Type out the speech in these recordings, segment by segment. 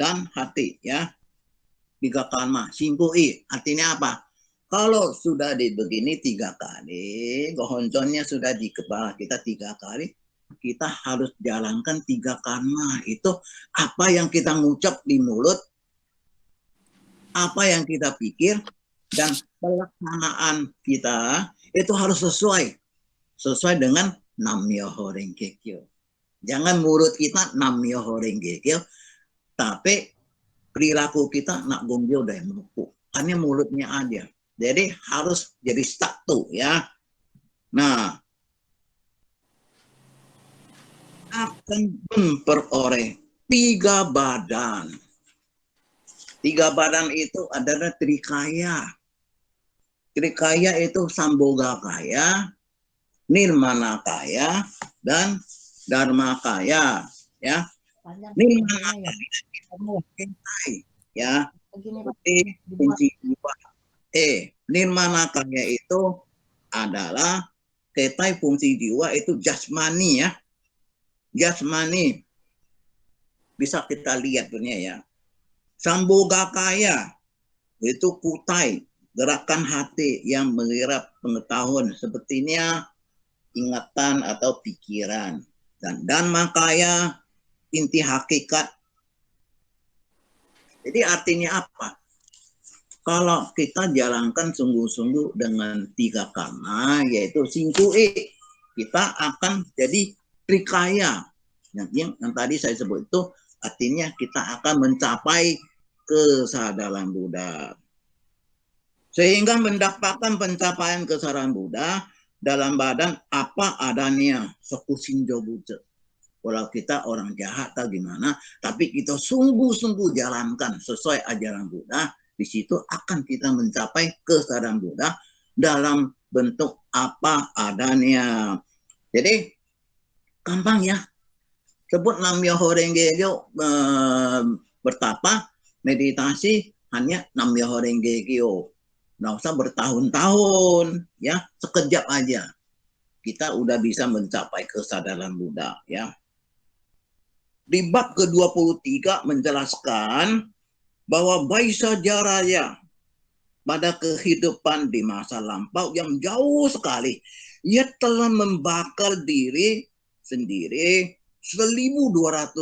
dan hati ya. 3 karma, 5i. Artinya apa? Kalau sudah begini 3 kali, gohonconnya sudah di kepala kita 3 kali, kita harus jalankan 3 karma. Itu apa yang kita ngucap di mulut, apa yang kita pikir, dan pelaksanaan kita itu harus sesuai dengan Nam-myoho Renge Kyo. Jangan mulut kita Nam-myoho Renge Kyo, tapi perilaku kita nak gonggyo dan menupu. Hanya mulutnya aja. Jadi harus jadi satu ya. Nah, akan memperoleh 3 badan. 3 badan itu adalah trikaya. Trikaya itu Samboga Kaya, Nirmana Kaya, dan Dharma Kaya. Ya, Nirmana Kaya ya, seperti fungsi jiwa. Nirmana Kaya itu adalah ketai fungsi jiwa itu jasmani ya. Jasmani bisa kita lihat dunia ya. Samboga Kaya itu kutai, gerakan hati yang mengirap pengetahuan sepertinya ingatan atau pikiran. Dan Dharma Kaya inti hakikat. Jadi artinya apa? Kalau kita jalankan sungguh-sungguh dengan 3 karma, yaitu 5i, kita akan jadi trikaya. Yang tadi saya sebut itu artinya kita akan mencapai kesadaran Buddha. Sehingga mendapatkan pencapaian kesadaran Buddha dalam badan apa adanya, Sokusinjo Buddha. Kalau kita orang jahat atau gimana, tapi kita sungguh-sungguh jalankan sesuai ajaran Buddha, di situ akan kita mencapai kesadaran Buddha dalam bentuk apa adanya. Jadi gampang ya. Sebut Nam-myoho Renge Kyo, bertapa, meditasi hanya Nam-myoho Renge Kyo. Nggak usah bertahun-tahun ya, sekejap aja kita udah bisa mencapai kesadaran Buddha ya. Di bab ke-23 menjelaskan bahwa Baisa Jaraya pada kehidupan di masa lampau yang jauh sekali, ia telah membakar diri sendiri 1200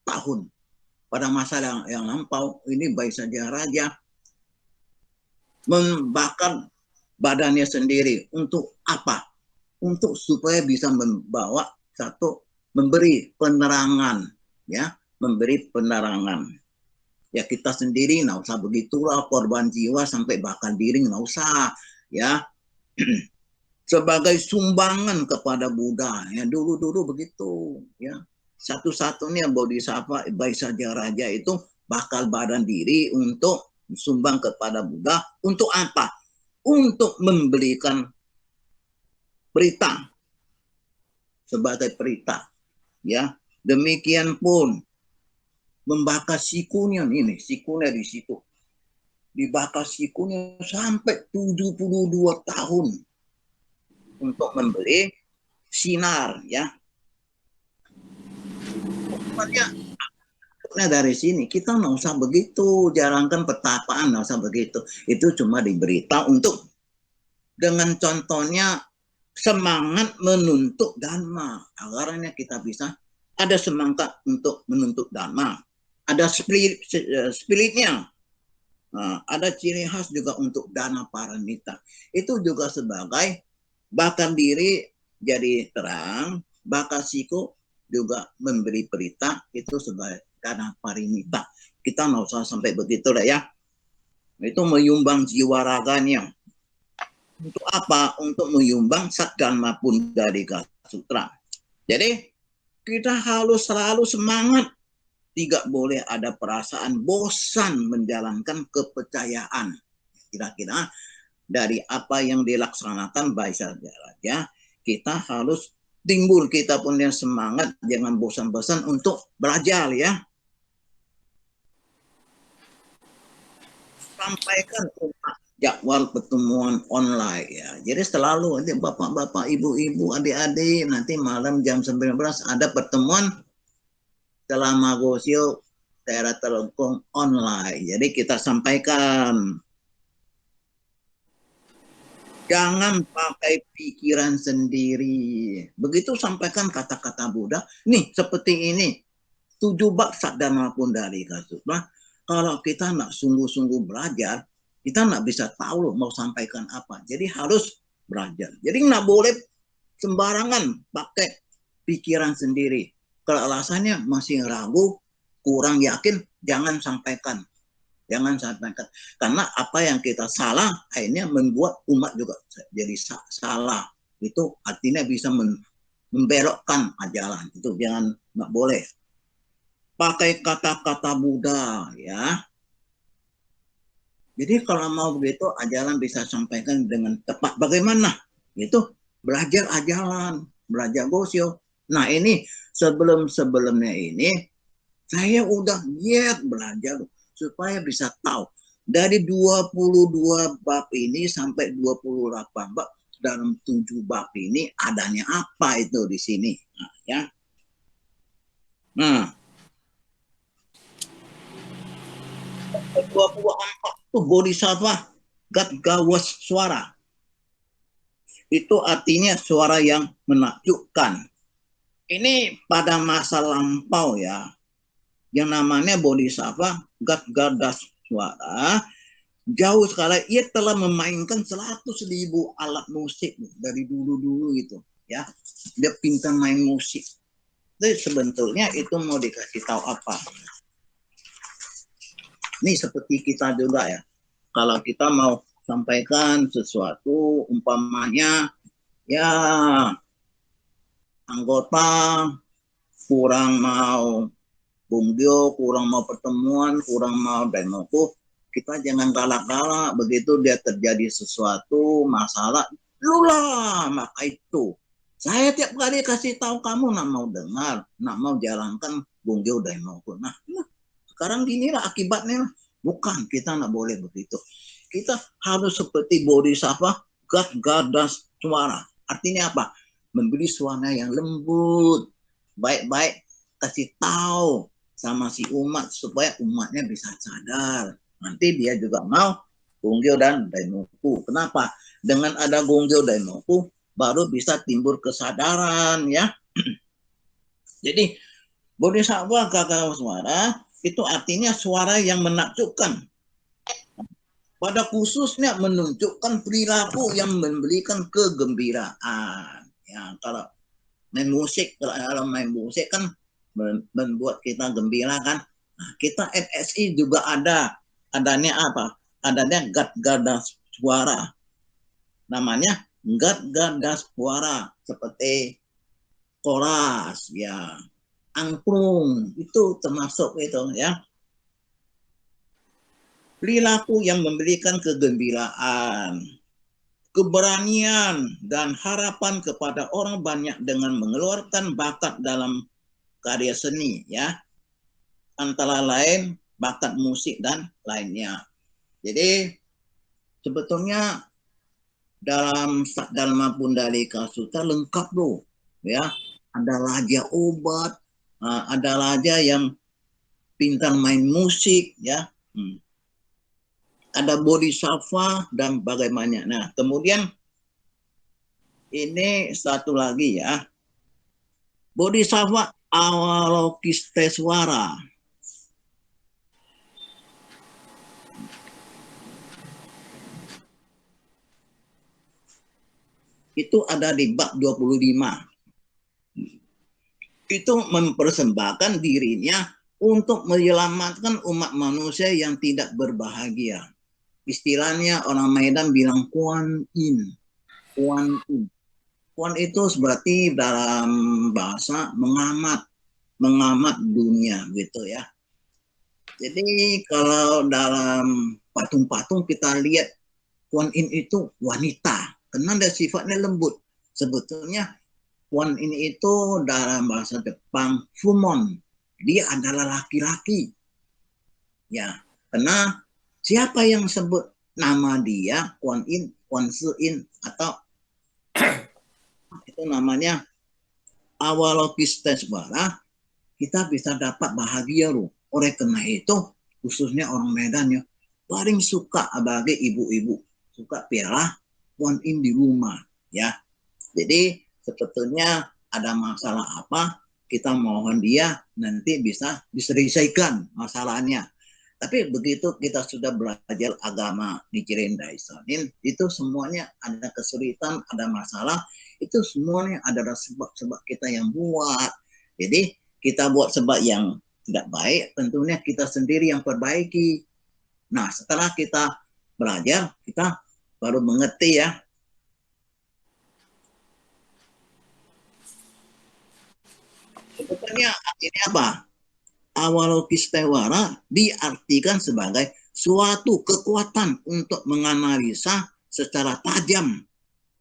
tahun. Pada masa yang lampau ini Baisa Jaraya membakar badannya sendiri untuk apa? Untuk supaya bisa membawa memberi penerangan ya, memberi penerangan. Ya kita sendiri nggak usah begitulah korban jiwa sampai bakar diri, nggak usah ya. Sebagai sumbangan kepada Buddha ya, dulu begitu ya. Satu-satunya Bodhisattva Baisa Jaraja itu bakal badan diri untuk sumbang kepada Buddha. Untuk apa? Untuk memberikan berita sebagai berita ya. Demikian pun membakar sikunya ini, sikunya di situ. Dibakar sikunya sampai 72 tahun untuk memberi sinar ya. Pokoknya dari sini kita nggak usah begitu jalankan pertapaan, nggak usah begitu. Itu cuma diberita untuk dengan contohnya semangat menuntut dharma. Agarnya kita bisa ada semangat untuk menuntut dharma. Ada spiritnya. Nah, ada ciri khas juga untuk dana paramita. Itu juga sebagai bakar diri jadi terang, bakar siku juga memberi berita, itu sebagai dana paramita. Kita nggak usah sampai begitu lah ya. Itu menyumbang jiwa raganya. Untuk apa? Untuk menyumbang Satdharma Pundalika Sutra. Jadi kita harus selalu semangat. Tidak boleh ada perasaan bosan menjalankan kepercayaan. Kira-kira dari apa yang dilaksanakan Baisa Jaraja, kita harus timbul kita punya semangat, jangan bosan-bosan untuk belajar ya. Sampaikan jadwal pertemuan online ya. Jadi selalu nanti bapak-bapak, ibu-ibu, adik-adik, nanti malam jam 19 ada pertemuan selama Gosio secara telepon online. Jadi kita sampaikan, jangan pakai pikiran sendiri. Begitu sampaikan kata-kata Buddha, nih seperti ini, 7 bab Sabda Pundalika Sutma. Kalau kita nak sungguh-sungguh belajar, kita nak bisa tahu loh mau sampaikan apa. Jadi harus belajar. Jadi nggak boleh sembarangan pakai pikiran sendiri. Kalau alasannya masih ragu, kurang yakin, jangan sampaikan. Jangan sampaikan. Karena apa yang kita salah, akhirnya membuat umat juga jadi salah. Itu artinya bisa membelokkan ajaran. Itu jangan, nggak boleh. Pakai kata-kata Buddha, ya. Jadi kalau mau begitu, ajaran bisa sampaikan dengan tepat. Bagaimana? Itu belajar ajaran, belajar gosyo. Nah ini sebelumnya ini, saya udah giat belajar supaya bisa tahu. Dari 22 bab ini sampai 28 bab, dalam 7 bab ini adanya apa itu di sini. Nah, ya. Nah, 24 itu bodhisattva Gadgawas suara. Itu artinya suara yang menakjubkan. Ini pada masa lampau ya, yang namanya bodhisattva Gadgadas suara, jauh sekali ia telah memainkan 100.000 alat musik dari dulu-dulu gitu ya. Dia pintar main musik. Jadi sebetulnya itu mau dikasih tahu apa? Ini seperti kita juga ya. Kalau kita mau sampaikan sesuatu, umpamanya ya anggota kurang mau bungkyo, kurang mau pertemuan, kurang mau demoku, kita jangan galak-galak. Begitu dia terjadi sesuatu masalah, lulah maka itu. Saya tiap kali kasih tahu kamu nak mau dengar, nak mau jalankan bungkyo demoku. Nah, sekarang ginilah akibatnya. Bukan, kita nak boleh begitu. Kita harus seperti bodhisattva Gadgadas suara. Artinya apa? Memberi suara yang lembut, baik-baik, kasih tahu sama si umat supaya umatnya bisa sadar. Nanti dia juga mau Gongyo dan Daimoku. Kenapa? Dengan ada Gongyo Daimoku baru bisa timbul kesadaran ya. Jadi bodhisattva Gadgadas suara itu artinya suara yang menakjubkan. Pada khususnya menunjukkan perilaku yang memberikan kegembiraan. Ya, kalau main musik, kalau main musik kan membuat kita gembira kan. Nah, kita NSI juga adanya apa? Adanya Gadgadas suara. Namanya Gadgadas suara seperti koras ya, angklung itu termasuk itu ya. Perilaku yang memberikan kegembiraan, keberanian dan harapan kepada orang banyak dengan mengeluarkan bakat dalam karya seni ya, antara lain bakat musik dan lainnya. Jadi sebetulnya dalam Dharma Pundalika Sutta lengkap loh ya, ada raja obat, ada raja yang pintar main musik ya, ada bodhisattva dan bagaimana. Nah kemudian ini satu lagi ya, bodhisattva Avalokitesvara. Itu ada di bab 25. Itu mempersembahkan dirinya untuk menyelamatkan umat manusia yang tidak berbahagia. Istilahnya orang Medan bilang Kuan Yin. Kuan Yin. Kuan itu berarti dalam bahasa mengamat dunia gitu ya. Jadi kalau dalam patung-patung kita lihat Kuan Yin itu wanita, karena dia sifatnya lembut. Sebetulnya Kuan Yin itu dalam bahasa Jepang Fumon, dia adalah laki-laki. Ya, karena siapa yang sebut nama dia Kuan Yin, Kuan Su Yin atau itu namanya Avalokitesvara, kita bisa dapat bahagia loh. Oleh karena itu, khususnya orang Medan ya, paling suka bagi ibu-ibu suka piala one in di rumah ya. Jadi sebetulnya ada masalah apa, kita mohon dia nanti bisa diselesaikan masalahnya. Tapi begitu kita sudah belajar agama di Cirendaisanin, itu semuanya ada kesulitan, ada masalah, itu semuanya adalah sebab-sebab kita yang buat. Jadi kita buat sebab yang tidak baik, tentunya kita sendiri yang perbaiki. Nah, setelah kita belajar, kita baru mengerti ya. Sebetulnya artinya apa? Awalokistewara diartikan sebagai suatu kekuatan untuk menganalisa secara tajam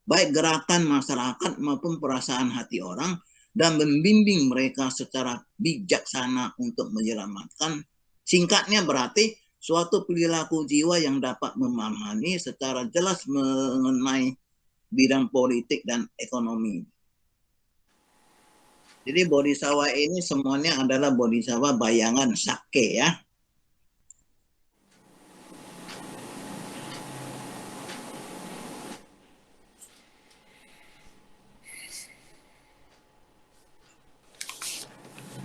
baik gerakan masyarakat maupun perasaan hati orang dan membimbing mereka secara bijaksana untuk menyelamatkan. Singkatnya berarti suatu perilaku jiwa yang dapat memahami secara jelas mengenai bidang politik dan ekonomi. Jadi bodhisawa ini semuanya adalah bodhisawa bayangan sake ya.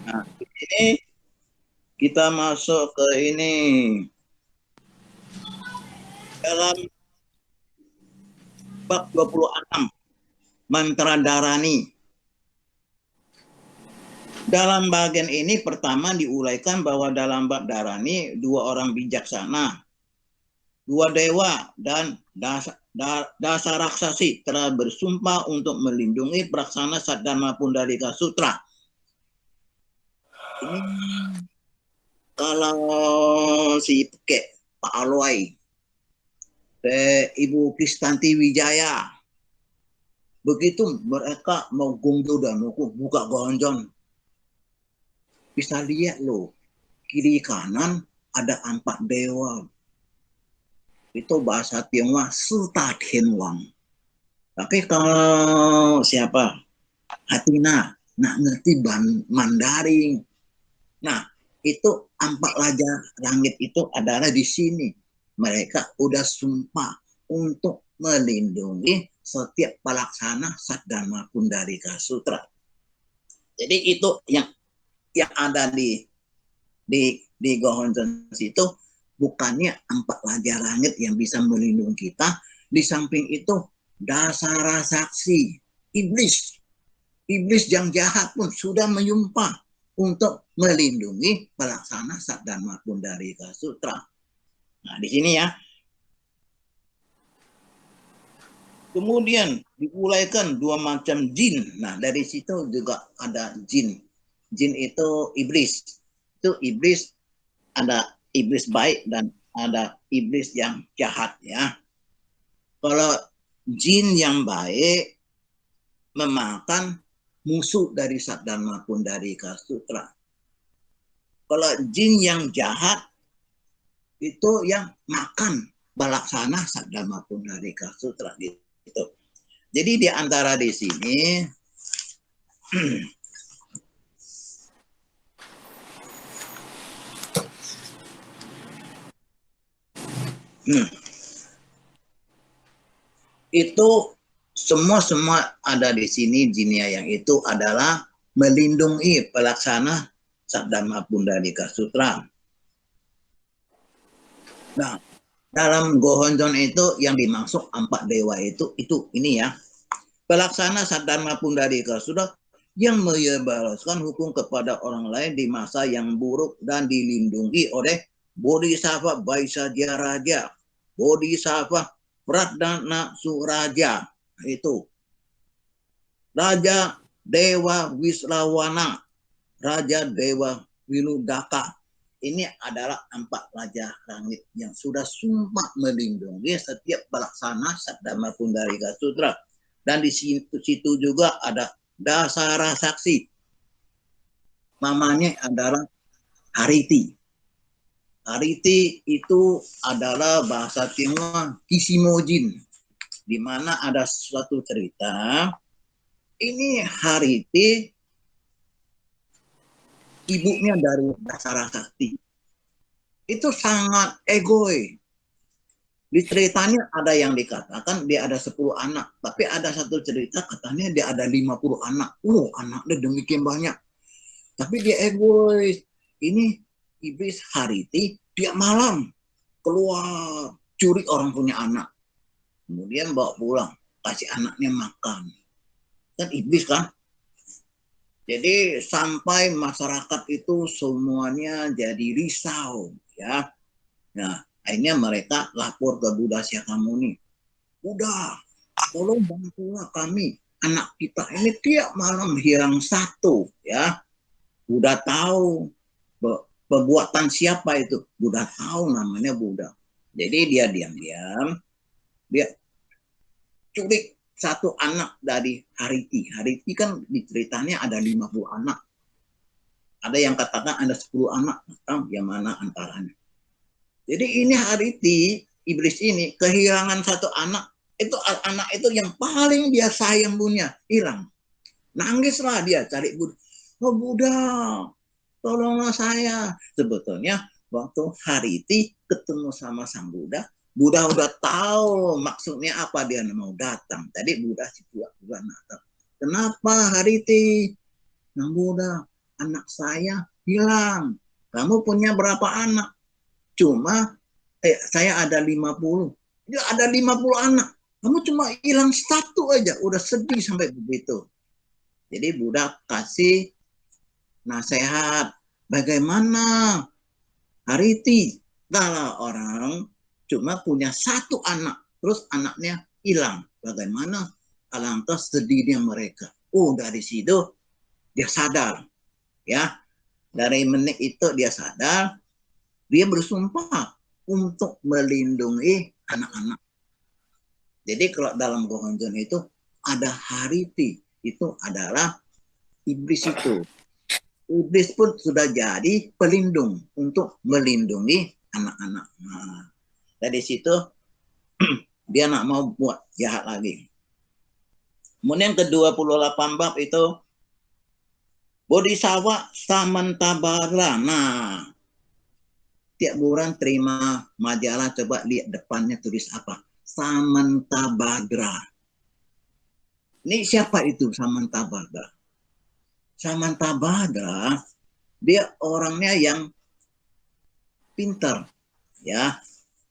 Nah, ini kita masuk ke ini dalam bab 26 mantra darani. Dalam bagian ini pertama diuraikan bahwa dalam bab darani dua orang bijaksana, dua dewa dan dasar raksasi telah bersumpah untuk melindungi pelaksana Saddharma Pundalika Sutra. Ini kalau si Pak Alwai, Ibu Kristanti Wijaya, begitu mereka mau gunggu dan mau buka gonjon, bisa lihat loh, kiri kanan ada 4 dewa. Itu bahasa Tionghoa Suta Tianwang. Tapi kalau siapa? Hatina, nak ngerti Mandarin. Nah, itu 4 raja langit itu adalah di sini. Mereka udah sumpah untuk melindungi setiap pelaksana Saddharma Pundarika Sutra. Jadi itu yang ada di Gohonjon itu bukannya 4 raja langit yang bisa melindungi kita. Di samping itu dasar saksi iblis yang jahat pun sudah menyumpah untuk melindungi pelaksana Saddharma Pundarika Sutra. Nah, di sini ya. Kemudian diulaikan 2 macam jin. Nah, dari situ juga ada jin. Jin itu iblis. Itu iblis, ada iblis baik dan ada iblis yang jahat ya. Kalau jin yang baik memakan musuh dari Saddharma Pundarika Sutra. Kalau jin yang jahat itu yang makan balaksana Saddharma Pundarika Sutra gitu. Jadi di antara di sini itu semua ada di sini jinia yang itu adalah melindungi pelaksana Saddharma Pundarika Sutra. Nah, dalam Gohonjon itu yang dimaksud 4 dewa itu ini ya. Pelaksana Saddharma Pundarika Sutra yang menyebarkan hukum kepada orang lain di masa yang buruk dan dilindungi oleh Bodhisattva Vaisajya Raja, Bodhisattva Pradana Suraja, itu Raja Dewa Wisrawana, Raja Dewa Wiludaka. Ini adalah 4 raja langit yang sudah sumpah melindungi setiap pelaksana Saddharma Pundarika Sutra. Dan di situ juga ada dasar saksi. Namanya adalah Hariti. Hariti itu adalah bahasa Tionghoa Kisimojin, di mana ada suatu cerita. Ini Hariti ibunya dari Dasara Sakti. Itu sangat egois. Di ceritanya ada yang dikatakan dia ada 10 anak, tapi ada satu cerita katanya dia ada 50 anak. Anaknya demikian banyak. Tapi dia egois. Ini iblis Hariti, dia malam keluar curi orang punya anak. Kemudian bawa pulang, kasih anaknya makan. Kan iblis kan? Jadi sampai masyarakat itu semuanya jadi risau, ya. Nah, akhirnya mereka lapor ke Buddha Syakyamuni. Buddha, tolong bantulah kami. Anak kita ini tiap malam hilang satu, ya. Buddha tahu perbuatan siapa itu. Buddha tahu namanya Buddha. Jadi dia diam-diam, dia culik satu anak dari Hariti. Hariti kan diceritanya ada 50 anak. Ada yang katakan ada 10 anak, yang mana antaranya. Jadi ini Hariti, iblis ini kehilangan satu anak, itu anak itu yang paling dia sayang punya, hilang. Nangislah dia cari Buddha. Oh Buddha, tolonglah saya. Sebetulnya waktu Hariti ketemu sama sang Buddha, Buddha udah tahu maksudnya apa dia mau datang. Tadi Buddha si Buddha datang. Kenapa Hariti? Nah Buddha, anak saya hilang. Kamu punya berapa anak? Cuma saya ada 50. Dia ada 50 anak. Kamu cuma hilang satu aja. Udah sedih sampai begitu. Jadi Buddha kasih nasihat. Bagaimana Hariti kalau orang cuma punya satu anak. Terus anaknya hilang. Bagaimana alangkah sedihnya mereka. Dari situ dia sadar. Ya, dari menit itu dia sadar. Dia bersumpah untuk melindungi anak-anak. Jadi kalau dalam Gohonjon itu ada Hariti, itu adalah iblis itu. Iblis pun sudah jadi pelindung untuk melindungi anak-anak. Nah, dari situ dia nak mau buat jahat lagi. Kemudian ke-28 bab itu Bodhisattva Samantabhadra. Nah, tiap bulan terima majalah, coba lihat depannya tulis apa. Samantabhadra. Ini siapa itu Samantabhadra? Samantabhadra, dia orangnya yang pintar, ya.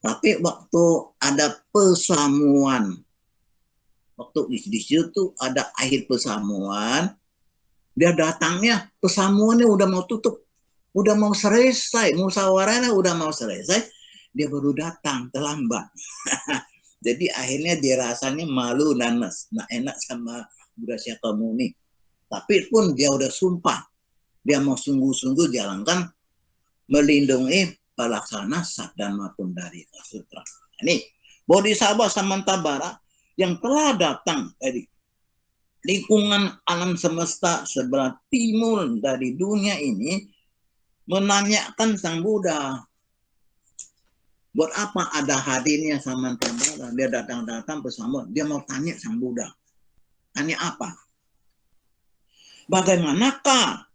Tapi waktu ada pesamuan, waktu di situ ada akhir pesamuan, dia datangnya, pesamuannya udah mau tutup, udah mau selesai, musyawarahnya udah mau selesai, dia baru datang, terlambat. Jadi akhirnya dia rasanya malu dan nggak enak sama Buddha Syakyamuni. Tapi pun dia udah sumpah, dia mau sungguh-sungguh jalankan melindungi pelaksana Saddharma Pundarika Sutra. Ini Bodhisattva Samantabhadra yang telah datang dari lingkungan alam semesta sebelah timur dari dunia ini menanyakan sang Buddha, buat apa ada hadirnya Samantabhadra? Dia datang-datang bersama, dia mau tanya sang Buddha. Tanya apa? Bagaimanakah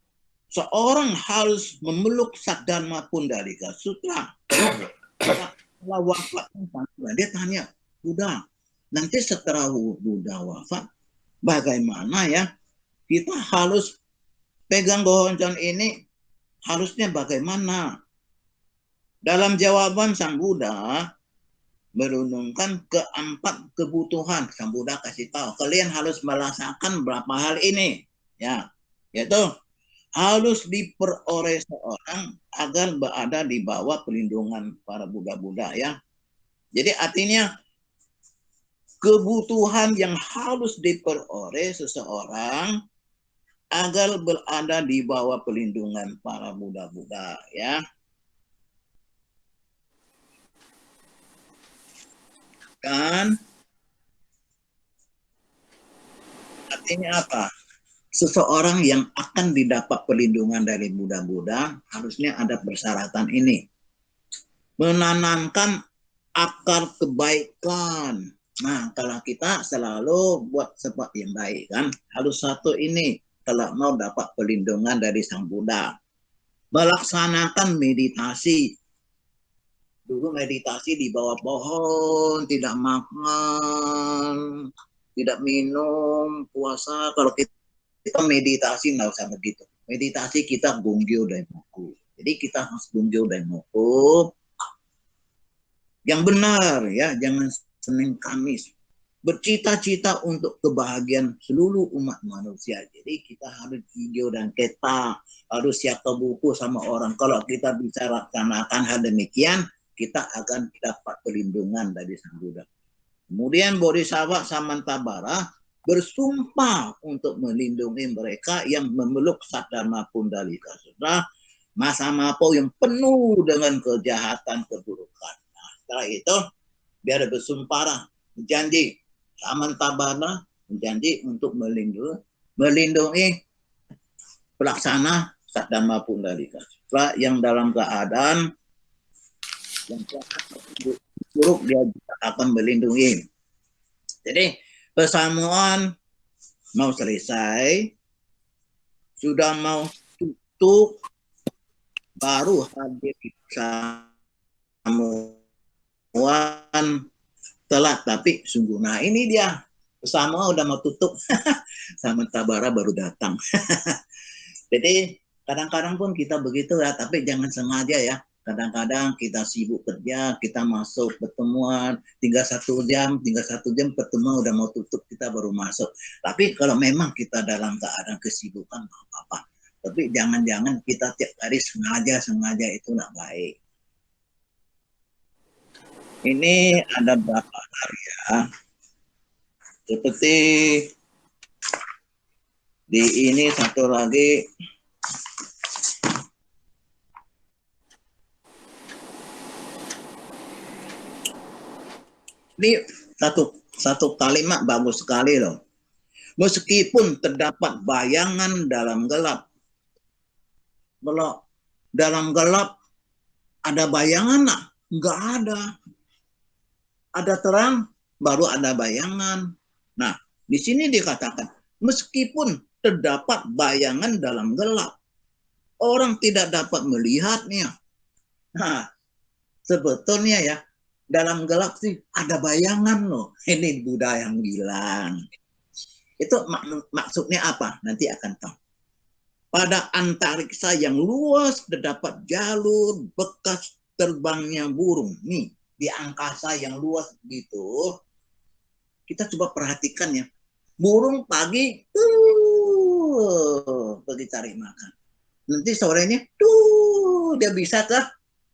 seorang harus memeluk Saddharma Pundarika Sutra? Setelah wafat, dia tanya, Buddha, nanti setelah Buddha wafat, bagaimana ya? Kita harus pegang Gohonjon ini, harusnya bagaimana? Dalam jawaban sang Buddha, merenungkan keempat kebutuhan. Sang Buddha kasih tahu, kalian harus merasakan berapa hal ini. Ya, yaitu harus diperoleh seorang agar berada di bawah perlindungan para Buddha-Buddha, ya. Jadi artinya kebutuhan yang harus diperoleh seseorang agar berada di bawah perlindungan para Buddha-Buddha, ya. Kan artinya apa? Seseorang yang akan didapat perlindungan dari Buddha-Buddha harusnya ada persyaratan ini. Menanamkan akar kebaikan. Nah, kalau kita selalu buat sebab yang baik kan, harus satu ini kalau mau dapat perlindungan dari sang Buddha. melaksanakan meditasi. Dulu meditasi di bawah pohon, tidak makan, tidak minum, puasa. Kalau kita meditasi nggak usah begitu. Meditasi kita Gonggyo Daimoku. Jadi kita harus Gonggyo Daimoku yang benar ya, jangan Senin Kamis. Bercita-cita untuk kebahagiaan seluruh umat manusia. Jadi kita harus hijau dan kita harus siap buku sama orang. Kalau kita bicara laksanakan hal demikian, kita akan dapat perlindungan dari Sang Buddha. Kemudian Bodhisattva Samantabhara bersumpah untuk melindungi mereka yang memeluk Saddharma Pundalika Sutra, masa Mapo yang penuh dengan kejahatan keburukan. Nah, setelah itu dia ada bersumpah, berjanji Samantabhara berjanji untuk melindungi pelaksana Saddharma Pundalika Sutra yang dalam keadaan yang buruk dia akan melindungi. Jadi persamuan mau selesai, sudah mau tutup, baru hadir persamuan telat tapi sungguh. Nah ini dia persamuan udah mau tutup, Samantabhara baru datang. Jadi kadang-kadang pun kita begitu ya, tapi jangan sengaja ya. Kadang-kadang kita sibuk kerja, kita masuk pertemuan, tinggal 1 jam pertemuan udah mau tutup, kita baru masuk. Tapi kalau memang kita dalam keadaan kesibukan, apa-apa. Tapi jangan-jangan kita tiap hari sengaja itu nggak baik. Ini ada berapa karya, seperti di ini satu lagi. Ini satu kalimat bagus sekali loh. Meskipun terdapat bayangan dalam gelap. Kalau dalam gelap ada bayangan nggak? Nggak ada. Ada terang, baru ada bayangan. Nah, di sini dikatakan, meskipun terdapat bayangan dalam gelap, orang tidak dapat melihatnya. Nah, sebetulnya ya, dalam gelap sih ada bayangan loh. Ini Buddha yang bilang. Itu maksudnya apa? Nanti akan tahu. Pada antariksa yang luas terdapat jalur bekas terbangnya burung. Nih, di angkasa yang luas gitu, kita coba perhatikan ya. Burung pagi pergi cari makan. Nanti sorenya dia bisa ke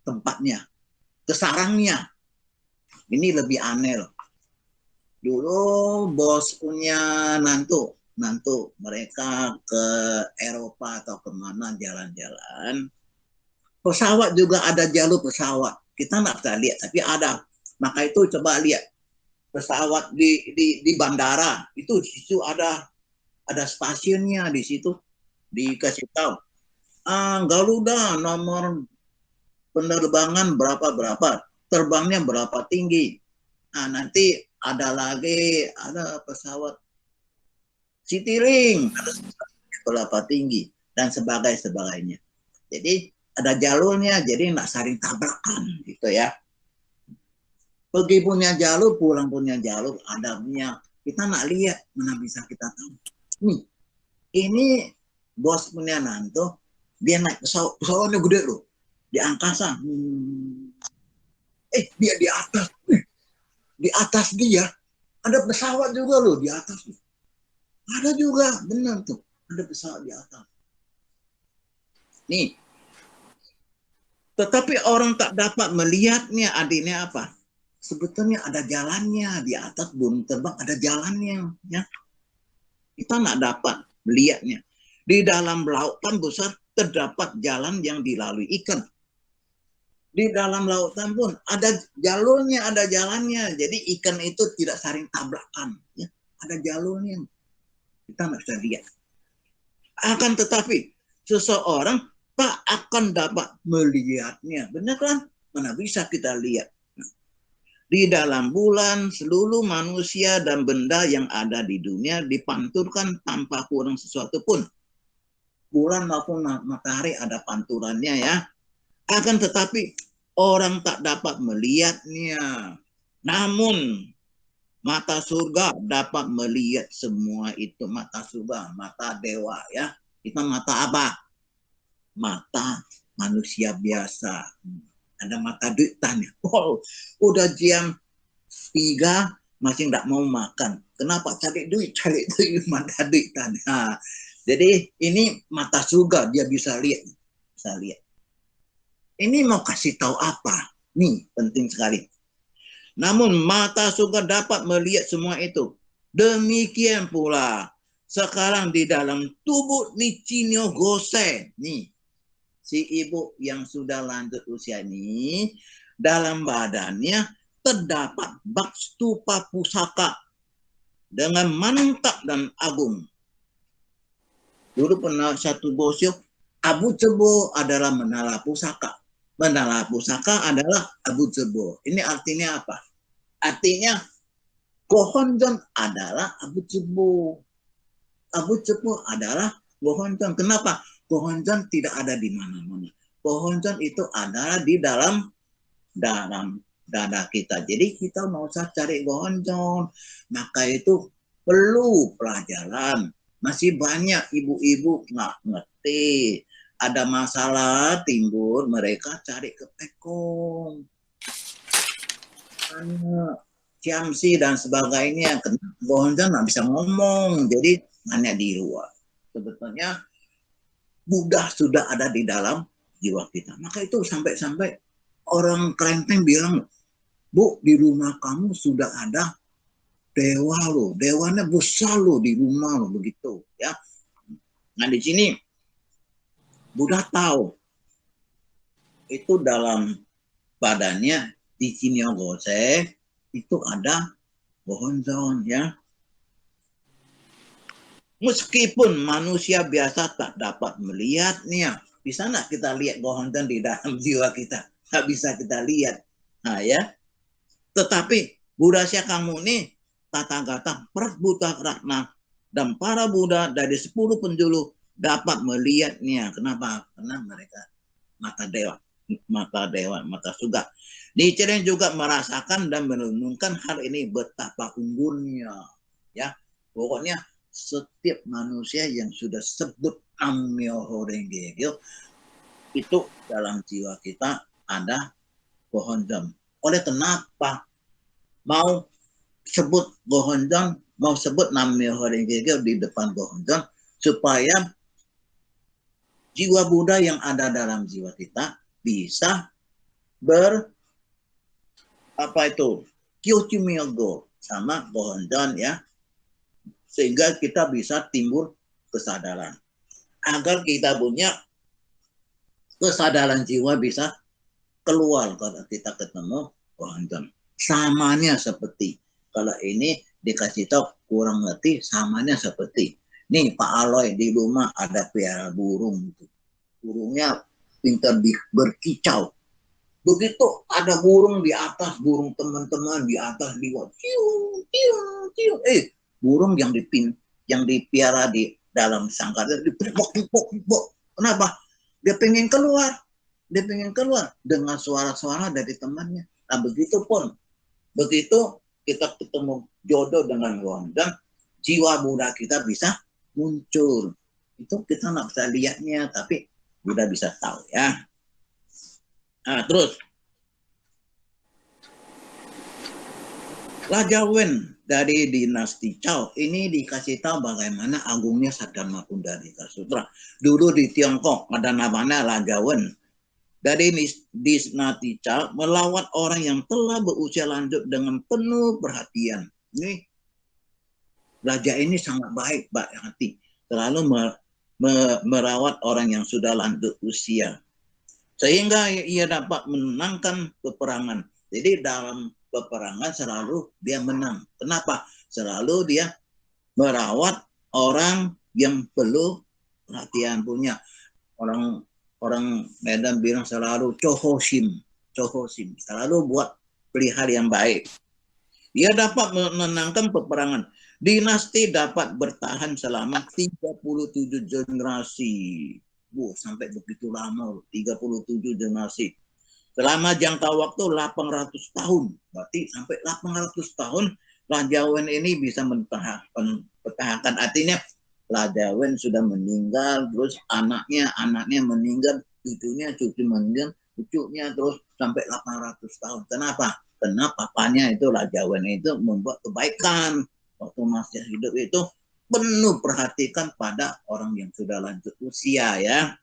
tempatnya, ke sarangnya. Ini lebih aneh loh. Dulu bos punya nantu mereka ke Eropa atau kemana jalan-jalan. Pesawat juga ada jalur pesawat. Kita nggak bisa lihat, tapi ada. Maka itu coba lihat pesawat di bandara itu di situ ada stasiunnya di situ dikasih tahu. Garuda nomor penerbangan berapa, terbangnya berapa tinggi. Nanti ada pesawat Citylink berapa tinggi dan sebagainya. Jadi ada jalurnya, jadi nggak saling tabrakan gitu ya. Pergi punya jalur, pulang punya jalur, adabnya kita nggak lihat, mana bisa kita tahu. Nih, ini bos punya nanto, dia naik pesawatnya gede loh, di angkasa. Dia di atas, di atas dia ada pesawat juga loh di atas. Ada juga, benar tuh, ada pesawat di atas. Nih, tetapi orang tak dapat melihatnya, adanya apa? Sebetulnya ada jalannya di atas burung terbang, ada jalannya, ya. Kita nggak dapat melihatnya. Di dalam lautan besar terdapat jalan yang dilalui ikan. Di dalam lautan pun ada jalurnya, ada jalannya. Jadi ikan itu tidak saling tabrakan, ya. Ada jalurnya. Kita nggak bisa lihat. Akan tetapi seseorang tak akan dapat melihatnya. Benar kan? Mana bisa kita lihat? Di dalam bulan, seluruh manusia dan benda yang ada di dunia dipanturkan tanpa kurang sesuatu pun. bulan maupun matahari ada pantulannya ya. Akan tetapi orang tak dapat melihatnya. Namun mata surga dapat melihat semua itu. Mata surga, mata dewa ya. Kita mata apa? Mata manusia biasa. Ada mata duitan. Oh, udah jam 3 masih nggak mau makan. Kenapa? Cari duit mata duitan. Nah, jadi ini mata surga dia bisa lihat. Bisa lihat. Ini mau kasih tahu apa? Nih, penting sekali. Namun mata surga dapat melihat semua itu. Demikian pula sekarang di dalam tubuh Nicinyo Gose. Nih, si ibu yang sudah lanjut usia ini, dalam badannya terdapat bak stupa pusaka dengan mantap dan agung. Dulu pernah satu bosyo, Abu Cebo adalah menara pusaka. Menara pusaka adalah Abu Cebo. Ini artinya apa? Artinya Gohonjon adalah Abu Cebo. Abu Cebo adalah Gohonjon. Kenapa? Gohonjon tidak ada di mana-mana. Gohonjon itu adalah di dalam dada kita. Jadi kita mau usah cari Gohonjon. Maka itu perlu pelajaran. Masih banyak ibu-ibu nggak ngerti. Ada masalah timbul, mereka cari ke pekong. Ciamsi dan sebagainya. Gohonjon nggak bisa ngomong. Jadi hanya di luar. Sebetulnya Buddha sudah ada di dalam jiwa kita. Maka itu sampai-sampai orang Klenteng bilang, Bu, di rumah kamu sudah ada dewa loh. Dewanya besar loh di rumah loh, begitu ya. Nah di sini Buddha tahu itu dalam badannya di Cinyo Gose itu ada Gohonjon ya. Meskipun manusia biasa tak dapat melihatnya, bisa nggak kita lihat Gohonjon di dalam jiwa kita? Nggak bisa kita lihat. Nah ya, tetapi Buddha Syakyamuni, Tathagata, Prabuddha Ratna, dan para Buddha dari 10 penjuru dapat melihatnya. Kenapa? Karena mereka mata dewa, mata surga. Nichiren juga merasakan dan merenungkan hal ini betapa unggulnya. Ya, pokoknya setiap manusia yang sudah sebut Nam-myoho Renge Kyo itu dalam jiwa kita ada Gohonjon. Oleh kenapa mau sebut Gohonjon, mau sebut Nam-myoho Renge Kyo di depan Gohonjon supaya jiwa Buddha yang ada dalam jiwa kita bisa Kyochimyogo sama Gohonjon ya, sehingga kita bisa timbul kesadaran. Agar kita punya kesadaran jiwa bisa keluar kalau kita ketemu Gohonjon. Samanya seperti, kalau ini dikasih tahu kurang ngerti, samanya seperti. Nih Pak Aloy di rumah ada piara burung. Burungnya pintar berkicau. Begitu ada burung di atas, burung teman-teman di atas di bawah. Burung yang dipiara di dalam sangkar dipok. Kenapa? Dia pengen keluar. Dia pengen keluar dengan suara-suara dari temannya. Nah, begitu kita ketemu jodoh dengan Gohonjon, jiwa Buddha kita bisa muncul. Itu kita nggak bisa lihatnya, tapi Buddha bisa tahu ya. Nah, terus Raja Wen dari dinasti Chao ini dikasih tahu bagaimana agungnya Saddharma Pundarika Sutra. Dulu di Tiongkok ada namanya Raja Wen dari dinasti Chao melawat orang yang telah berusia lanjut dengan penuh perhatian. Ini raja ini sangat baik hati, selalu merawat orang yang sudah lanjut usia, sehingga ia dapat menangkan peperangan. Jadi dalam peperangan selalu dia menang. Kenapa? Selalu dia merawat orang yang perlu perhatian punya. Orang Medan bilang selalu cohosim, selalu buat pelihara yang baik. Dia dapat menangkan peperangan Dinasti dapat bertahan selama 37 generasi. Sampai begitu lama, 37 generasi. Selama jangka waktu 800 tahun. Berarti sampai 800 tahun Raja Wen ini bisa mempertahankan. Artinya Raja Wen sudah meninggal, terus anaknya meninggal, cucu meninggal, cucunya terus sampai 800 tahun. Kenapa? Karena papanya itu Raja Wen itu membuat kebaikan. Waktu masih hidup itu penuh perhatikan pada orang yang sudah lanjut usia ya.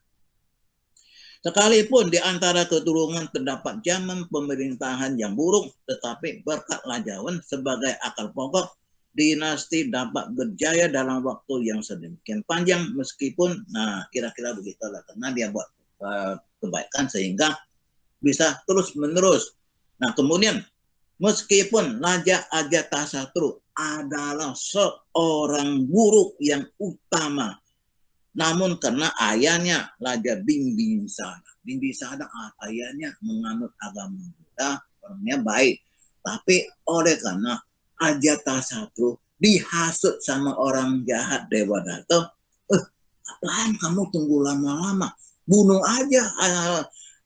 Sekalipun di antara keturunan terdapat zaman pemerintahan yang buruk, tetapi berkat Raja Wen sebagai akar pokok, dinasti dapat berjaya dalam waktu yang sedemikian panjang meskipun, kira-kira begitulah, karena dia buat kebaikan sehingga bisa terus menerus. Nah kemudian meskipun Raja Ajatasatru adalah seorang guru yang utama, namun karena ayahnya Raja Bimbisara ayahnya menganut agama Buddha, orangnya baik. Tapi oleh karena Ajatasatru dihasut sama orang jahat Dewadatta, apaan kamu tunggu lama-lama? Bunuh aja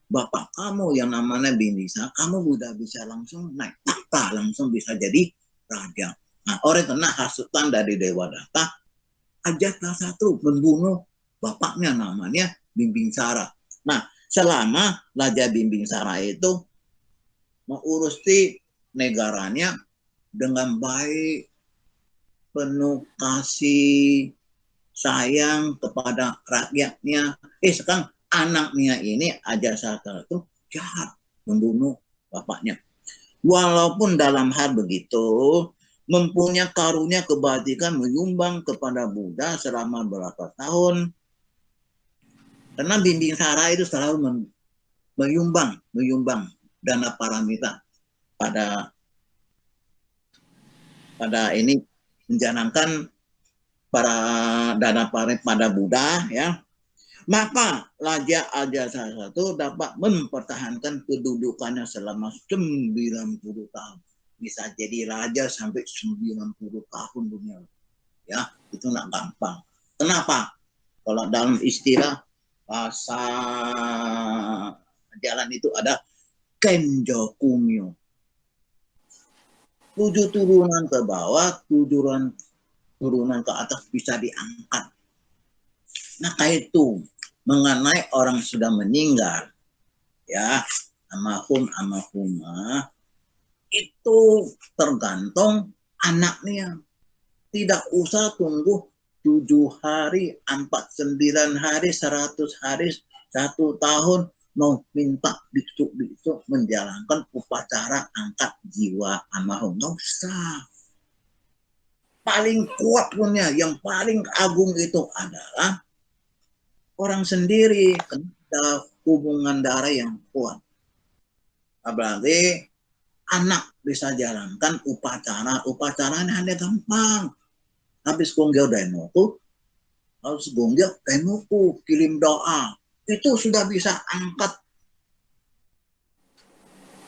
bapak kamu yang namanya Bimbisara, kamu udah bisa langsung naik takhta, langsung bisa jadi raja. Nah, oleh karena hasutan dari Dewadatta, Ajatasatru membunuh bapaknya namanya Bimbisara. Nah, selama Raja Bimbisara itu mengurusi negaranya dengan baik, penuh kasih sayang kepada rakyatnya. Sekarang anaknya ini Ajatasatru jahat, membunuh bapaknya. Walaupun dalam hal begitu, mempunyai karunia kebajikan menyumbang kepada Buddha selama berapa tahun. Karena Bimbisara itu selalu menyumbang dana paramita pada ini, menjanangkan para dana paramita pada Buddha ya. Maka Raja Ajatasatru dapat mempertahankan kedudukannya selama 90 tahun. Bisa jadi raja sampai 90 tahun dunia. Ya, itu nggak gampang. Kenapa? Kalau dalam istilah bahasa jalan itu ada Kenjo Kumyo. 7 turunan ke bawah, 7 turunan ke atas bisa diangkat. Nah, kayak itu mengenai orang sudah meninggal, ya, almarhumah, itu tergantung anaknya. Tidak usah tunggu 7 hari, 49 hari, 100 hari, 1 tahun mau minta biksu menjalankan upacara angkat jiwa almarhum. Nggak usah. Paling kuat punya, yang paling agung itu adalah orang sendiri, ada hubungan darah yang kuat. Apalagi anak bisa jalankan upacaranya hanya gampang. Habis gonggel daimoku, harus gonggel daimoku, kirim doa. Itu sudah bisa angkat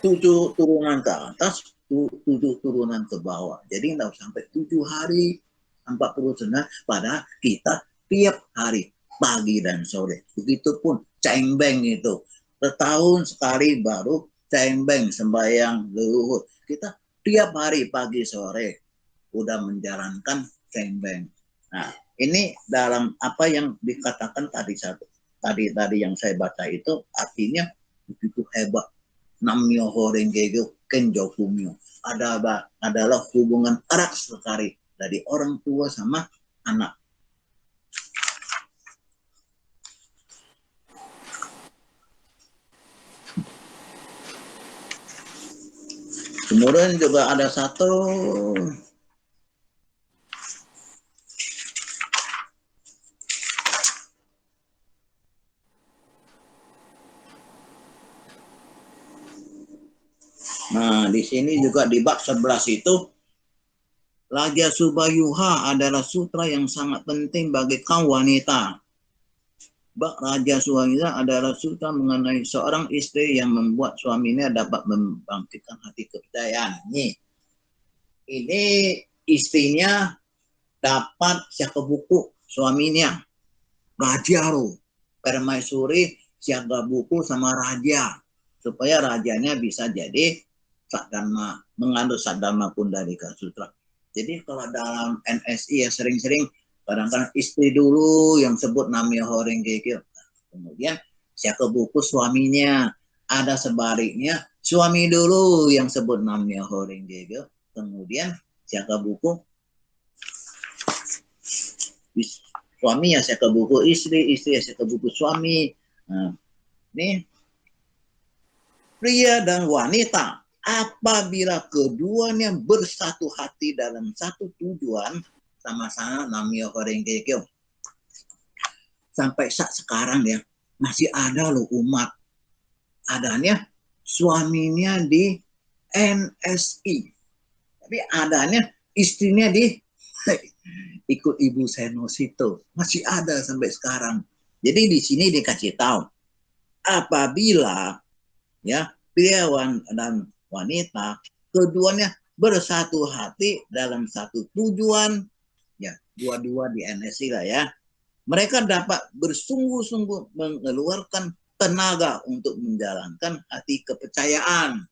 7 turunan ke atas, 7 turunan ke bawah. Jadi tidak sampai 7 hari, 49, padahal kita tiap hari, pagi dan sore. Begitupun cengbeng itu. Setahun sekali baru cengbeng sembahyang leluhur. Kita tiap hari pagi sore udah menjalankan cengbeng. Nah, ini dalam apa yang dikatakan tadi yang saya baca itu artinya begitu hebat. Namyo Horenggeyo Kenjo Kumyo adalah hubungan erat sekali dari orang tua sama anak. Kemudian juga ada satu Nah, di sini juga di bab 11 itu Raja Subayuha adalah sutra yang sangat penting bagi kaum wanita. Bab Raja Subayuha adalah sutra mengenai seorang istri yang membuat suaminya dapat membangkitkan hati kepercayaan. Ini istrinya dapat siaga buku suaminya Raja Ru Permaisuri siaga buku sama raja supaya rajanya bisa jadi Sakdharma, mengandung Sakdharma Pundalika Sutra. Jadi kalau dalam NSI ya sering-sering kadang-kadang istri dulu yang sebut Namya Horengge, kemudian siaga buku suaminya, ada sebaliknya suami dulu yang sebut Namya Horengge, kemudian siaga buku suami ya siaga buku istri, istri ya siaga buku suami. Nah, ini pria dan wanita apabila keduanya bersatu hati dalam satu tujuan sama-sama Namya Horengge Kyo. Sampai saat sekarang ya masih ada loh umat adanya suaminya di NSI tapi adanya istrinya di ikut Ibu Senosito, masih ada sampai sekarang. Jadi di sini dikasih tahu apabila ya pria dan wanita keduanya bersatu hati dalam satu tujuan, ya dua-dua di NSI lah ya, mereka dapat bersungguh-sungguh mengeluarkan tenaga untuk menjalankan hati kepercayaan.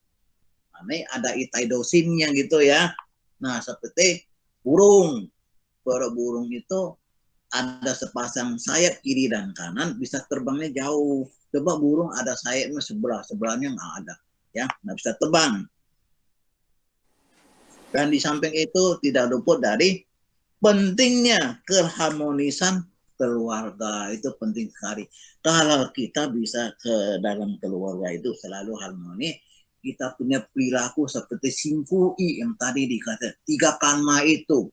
Ini ada itai dosinnya gitu ya. Nah seperti burung, para burung itu ada sepasang sayap kiri dan kanan bisa terbangnya jauh. Coba burung ada sayapnya sebelahnya nggak ada, ya nggak bisa terbang. Dan di samping itu tidak luput dari pentingnya keharmonisan keluarga, itu penting sekali. Kalau kita bisa ke dalam keluarga itu selalu harmoni, kita punya perilaku seperti Singkui yang tadi dikatakan 3 karma itu,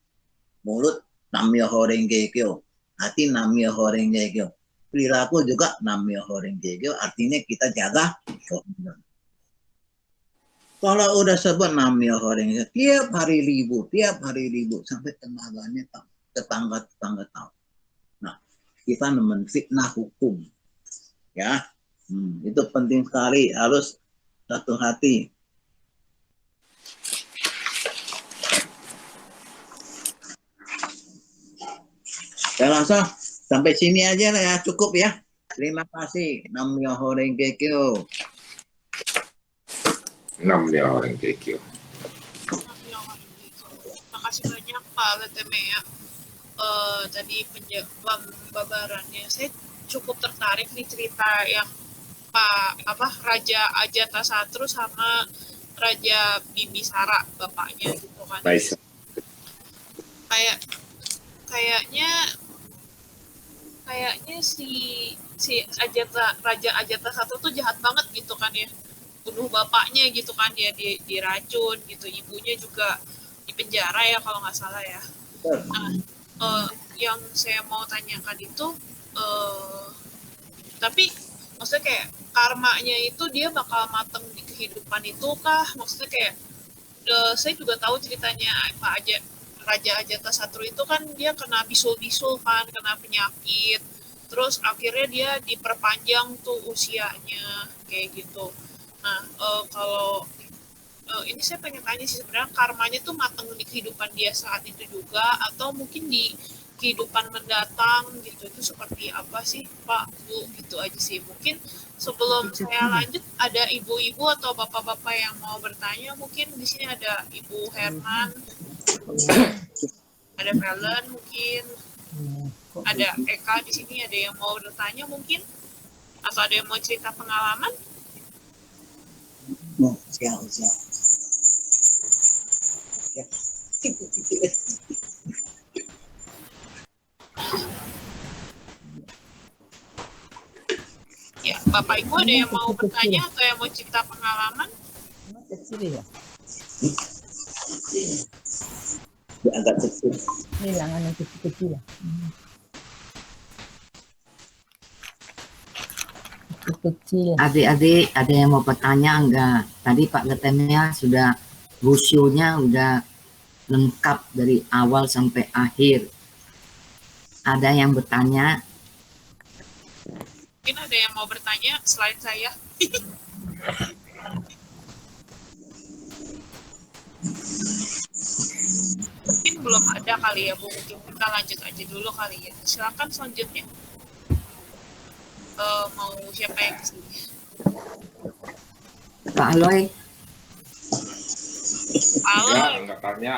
mulut Namya Horengge Kyo, hati Namya Horengge Kyo, perilaku juga Namya Horengge Kyo, artinya kita jaga komitmen. Kalau udah sebut Namya Horengge tiap hari ribut sampai tenaganya tetangga tahu. Nah, kita menfitnah hukum, ya, itu penting sekali, harus satu hati. Saya rasa sampai sini aja lah ya, cukup ya. Terima kasih. Namya Horengge Kyo. Namya Horengge Kyo. Makasih banyak Pak LTM ya. Tadi pembabarannya saya cukup tertarik nih cerita yang Raja Ajatasatru sama Raja Bibisara bapaknya gitu kan. Nice. Kayaknya si Raja Ajatasatru tuh jahat banget gitu kan ya, bunuh bapaknya gitu kan, dia diracun gitu, ibunya juga dipenjara ya kalau nggak salah ya. Nah, yang saya mau tanyakan itu tapi maksudnya kayak karmanya itu dia bakal mateng di kehidupan itu kah? Maksudnya kayak saya juga tahu ceritanya Raja Ajatasatru itu kan dia kena bisul-bisul kan, kena penyakit, terus akhirnya dia diperpanjang tuh usianya kayak gitu. Nah kalau ini saya pengen tanya sih, sebenarnya karmanya tuh mateng di kehidupan dia saat itu juga atau mungkin di kehidupan mendatang gitu, itu seperti apa sih Pak Bu, gitu aja sih. Mungkin sebelum saya lanjut ada ibu-ibu atau bapak-bapak yang mau bertanya, mungkin di sini ada Ibu Herman, ada Valen, mungkin ada Eka di sini, ada yang mau bertanya mungkin, atau ada yang mau cerita pengalaman. Siap. Ya, Bapak Ibu ada yang mau bertanya atau yang mau cerita pengalaman? Kecil ya? Agak kecil. Hilangan yang kecil-kecil ya? Kecil. Adik-adik ada yang mau bertanya enggak? Tadi Pak Getemnya sudah busionya udah lengkap dari awal sampai akhir. Ada yang bertanya? Mungkin ada yang mau bertanya selain saya. Mungkin belum ada kali ya Bu, mungkin kita lanjut aja dulu kali ya. Silakan selanjutnya. Mau siapa yang kesini? Pak Aloy, Halo, Enggak tanya.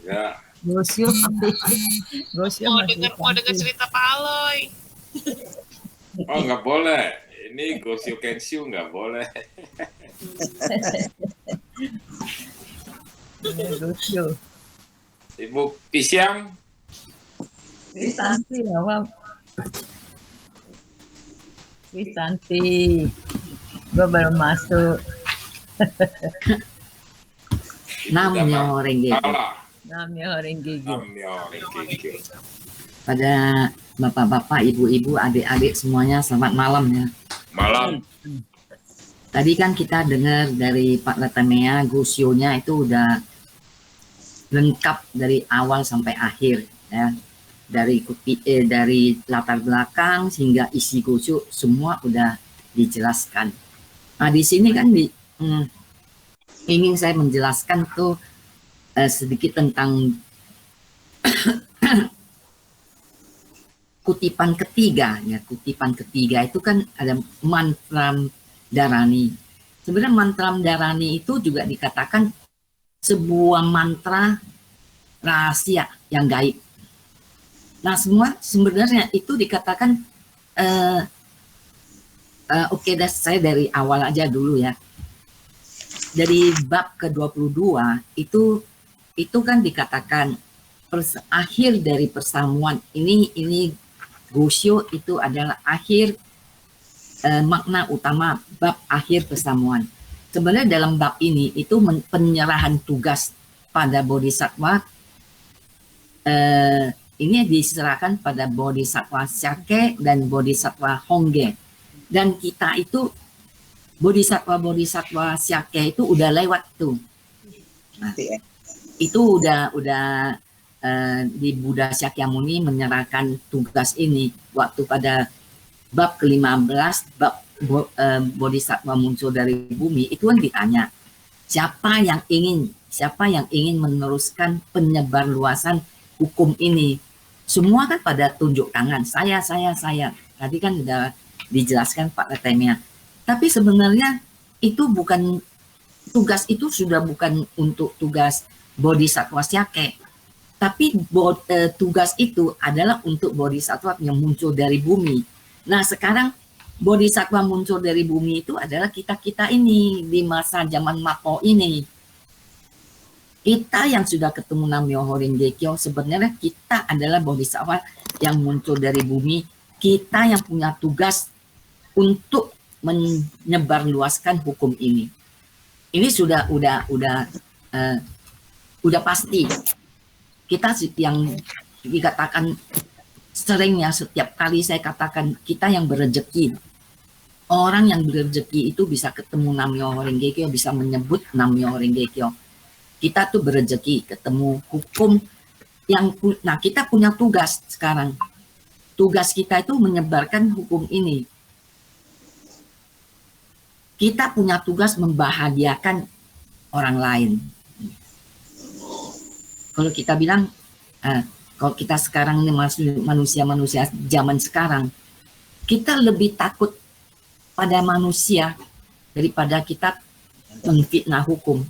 Ya, Gosio mau dengar cerita Pak Aloy. oh nggak boleh. Ini Gosio Kenshu nggak boleh. Gosio. Ibu Pisyang, Wisanti apa? Wisanti. Gue baru masuk. Namyo Renge. salah. Namanya orang gigi. Namyo Rengekyo. Pada bapak-bapak, ibu-ibu, adik-adik semuanya selamat malam ya. Malam. Tadi kan kita dengar dari Pak Letemea, Gosio-nya itu udah lengkap dari awal sampai akhir ya. Dari latar belakang hingga isi Gosio semua udah dijelaskan. Nah di sini kan ingin saya menjelaskan tuh sedikit tentang kutipan ketiga ya. Kutipan ketiga itu kan ada mantra Dharani. Sebenarnya mantra Dharani itu juga dikatakan sebuah mantra rahasia yang gaib. Nah semua sebenarnya itu dikatakan oke, saya dari awal aja dulu ya. Dari bab ke-22 itu kan dikatakan akhir dari persamuan ini Gosio itu adalah akhir makna utama bab akhir persamuan. Sebenarnya dalam bab ini itu penyerahan tugas pada bodhisattva ini diserahkan pada bodhisattva Syake dan bodhisattva Hongge. Dan kita itu bodhisattva Syake itu udah lewat tuh. Nah, itu udah di Buddha Shakyamuni menyerahkan tugas ini waktu pada bab ke-15 bab bodhisattva muncul dari bumi itu kan ditanya siapa yang ingin meneruskan penyebarluasan hukum ini. Semua kan pada tunjuk tangan, saya. Tadi kan udah dijelaskan Pak Letemea. Tapi sebenarnya itu bukan tugas, itu sudah bukan untuk tugas bodhisattva Syake. Tapi tugas itu adalah untuk bodhisattva yang muncul dari bumi. Nah sekarang bodhisattva muncul dari bumi itu adalah kita ini di masa zaman Mako ini. Kita yang sudah ketemu Nam-myoho Renge-kyo, sebenarnya kita adalah bodhisattva yang muncul dari bumi. Kita yang punya tugas untuk menyebarluaskan hukum ini. Ini sudah pasti. Kita yang dikatakan seringnya setiap kali saya katakan kita yang berrezeki. Orang yang berrezeki itu bisa ketemu Nam-myoho Renge-kyo, bisa menyebut Nam-myoho Renge-kyo. Kita tuh berrezeki ketemu hukum yang kita punya tugas sekarang. Tugas kita itu menyebarkan hukum ini. Kita punya tugas membahagiakan orang lain. Kalau kita bilang, kalau kita sekarang ini manusia zaman sekarang, kita lebih takut pada manusia daripada kita memfitnah hukum.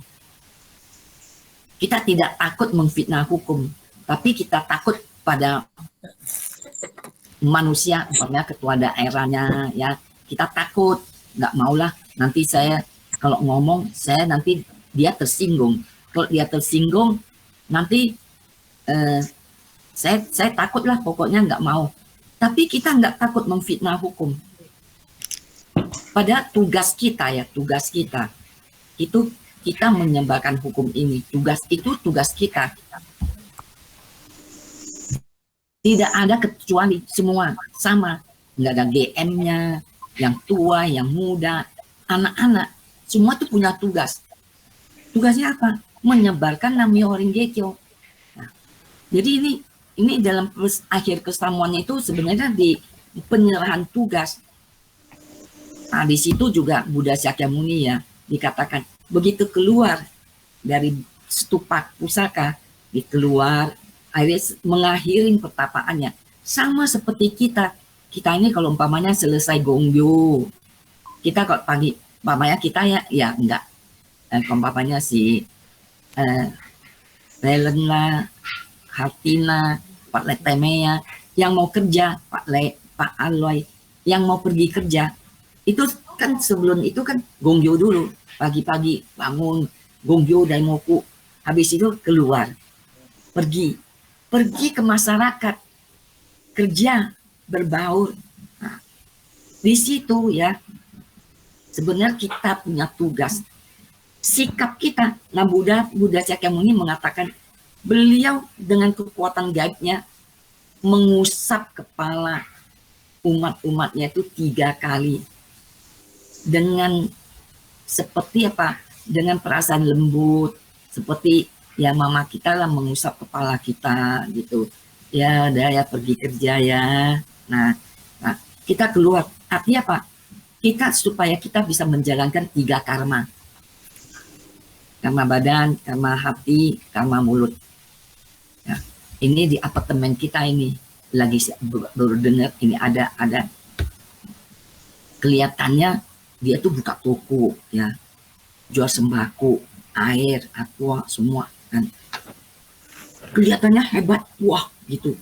Kita tidak takut memfitnah hukum, tapi kita takut pada manusia, umpamanya ketua daerahnya, ya kita takut, nggak maulah nanti saya kalau ngomong saya nanti dia tersinggung. Kalau dia tersinggung nanti saya takutlah, pokoknya nggak mau. Tapi kita nggak takut memfitnah hukum. Pada tugas kita itu kita menyebarkan hukum ini. Tugas itu tugas kita. Tidak ada kecuali, semua sama. Nggak ada GM-nya, yang tua, yang muda, anak-anak. Semua itu punya tugas. Tugasnya apa? Menyebarkan Nam-myoho Renge-kyo. Nah, jadi ini dalam akhir kesamuannya itu sebenarnya di penyerahan tugas. Nah, di situ juga Buddha Shakyamuni ya dikatakan begitu keluar dari stupa pusaka di keluar, akhirnya mengakhirin pertapaannya. Sama seperti kita ini kalau umpamanya selesai gongyo, kita kalau pagi, umpamanya kita ya enggak, umpamanya si Lelen lah, Hartina, Pak Letemea, yang mau kerja, Pak Aloy, yang mau pergi kerja, itu kan sebelum itu kan gongyo dulu, pagi-pagi bangun, gongyo daimoku, habis itu keluar, pergi ke masyarakat, kerja, berbaur. Nah, di situ ya, sebenarnya kita punya tugas. Sikap kita, nah Buddha Shakyamuni mengatakan, beliau dengan kekuatan gaibnya mengusap kepala umat-umatnya itu 3 kali. Dengan seperti apa? Dengan perasaan lembut, seperti ya mama kita lah mengusap kepala kita gitu. Ya udah ya pergi kerja ya. Nah kita keluar. Artinya apa? Supaya kita bisa menjalankan 3 karma. Karma badan, karma hati, karma mulut. Ya, ini di apartemen kita ini lagi baru dengar ini ada kelihatannya dia tuh buka toko ya, jual sembako, air, aqua semua kan. Kelihatannya hebat, wah gitu.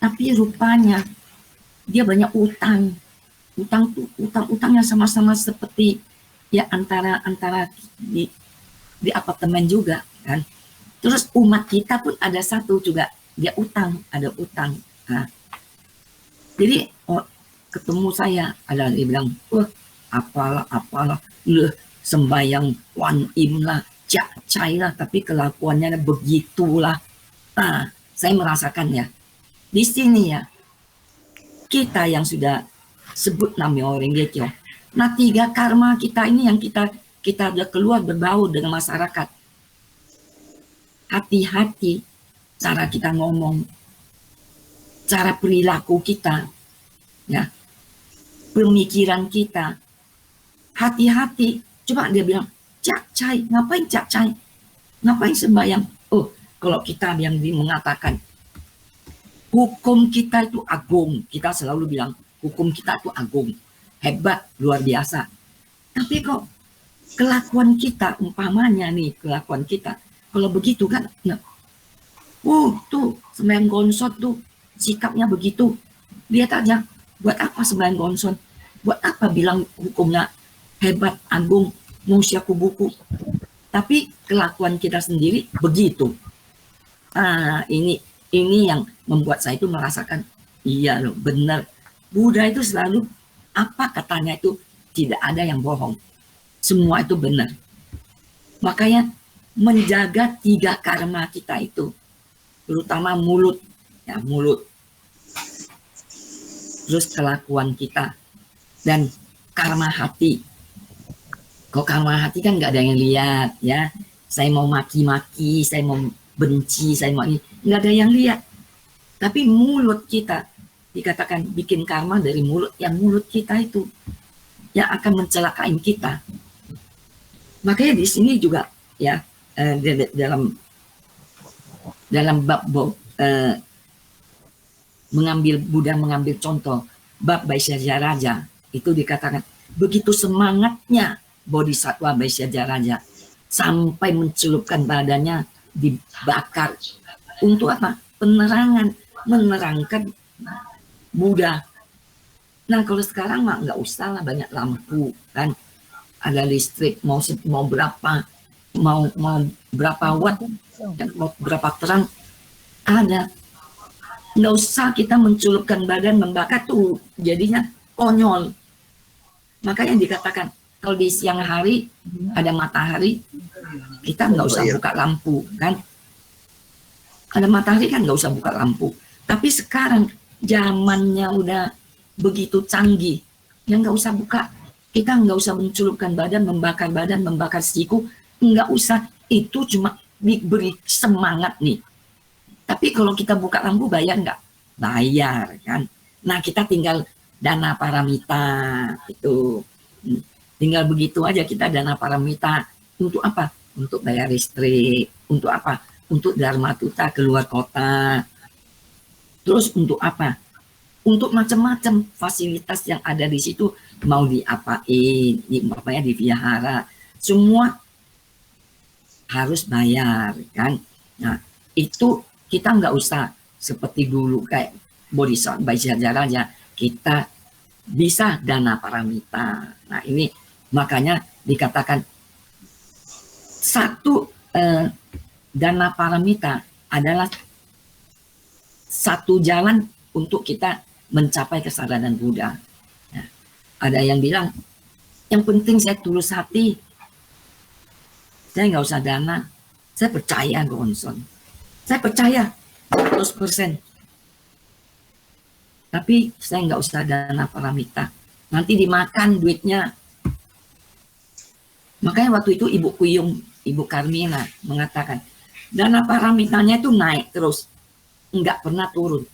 Tapi rupanya dia banyak utangnya sama-sama seperti ya antara di apartemen juga kan. Terus umat kita pun ada satu juga, dia ada utang. Nah, jadi ketemu saya, ada dia bilang, apalah, sembayang Wan Im lah, cai lah, tapi kelakuannya begitulah. Nah, saya merasakan ya, di sini ya, kita yang sudah sebut namanya orang Gekyo. Nah 3 karma kita ini yang kita udah keluar berbaur dengan masyarakat. Hati-hati cara kita ngomong, cara perilaku kita, ya, pemikiran kita. Hati-hati. Coba dia bilang, cai, ngapain cai? Ngapain sembahyang? Oh, kalau kita yang mengatakan hukum kita itu agung, kita selalu bilang hukum kita itu agung, hebat, luar biasa. Tapi kok kelakuan kita, umpamanya nih kelakuan kita, kalau begitu kan, tuh sembahyang gonsot tuh sikapnya begitu. Lihat aja, buat apa sembahyang gonsot? Buat apa bilang hukumnya hebat, agung, manusia kubuku? Tapi kelakuan kita sendiri begitu. Ini yang membuat saya itu merasakan, iya loh, benar. Buddha itu selalu apa katanya itu tidak ada yang bohong. Semua itu benar. Makanya menjaga 3 karma kita itu, terutama mulut, ya mulut. Terus kelakuan kita dan karma hati. Kok karma hati kan nggak ada yang lihat, ya. Saya mau maki-maki, saya mau benci, saya mau ini, nggak ada yang lihat. Tapi mulut kita dikatakan bikin karma dari mulut, yang mulut kita itu yang akan mencelakain kita. Makanya di sini juga ya dalam bab Buddha mengambil contoh bab Vaishyaja Raja, itu dikatakan begitu semangatnya Bodhisattva Vaishyaja Raja sampai mencelupkan badannya dibakar untuk apa? Menerangkan Buddha. Nah kalau sekarang mah nggak usah lah, banyak lampu kan, ada listrik, mau berapa watt dan mau berapa terang ada. Nggak usah kita menculupkan badan membakar tuh, jadinya konyol. Makanya dikatakan kalau di siang hari ada matahari, kita nggak usah buka lampu kan. Ada matahari kan nggak usah buka lampu. Tapi sekarang zamannya udah begitu canggih, yang nggak usah buka. Kita nggak usah menculupkan badan, membakar siku, nggak usah. Itu cuma diberi semangat nih. Tapi kalau kita buka lampu bayar nggak? Bayar kan. Nah kita tinggal dana paramita itu. Tinggal begitu aja kita dana paramita. Untuk apa? Untuk bayar listrik. Untuk apa? untuk Dharma Tuta keluar kota. Terus untuk apa? Untuk macam-macam fasilitas yang ada di situ, mau diapain, di vihara, semua harus bayar kan. Nah itu kita nggak usah seperti dulu kayak Bodhisattva Bhaijajaraja, kita bisa dana paramita. Nah ini makanya dikatakan satu dana paramita adalah satu jalan untuk kita mencapai kesadaran Buddha. Nah, ada yang bilang, yang penting saya tulus hati, saya nggak usah dana, saya percaya Gonson, saya percaya 100%. Tapi saya nggak usah dana paramita, nanti dimakan duitnya. Makanya waktu itu Ibu Kuyung, Ibu Karmina mengatakan, dana paramitanya itu naik terus, nggak pernah turun.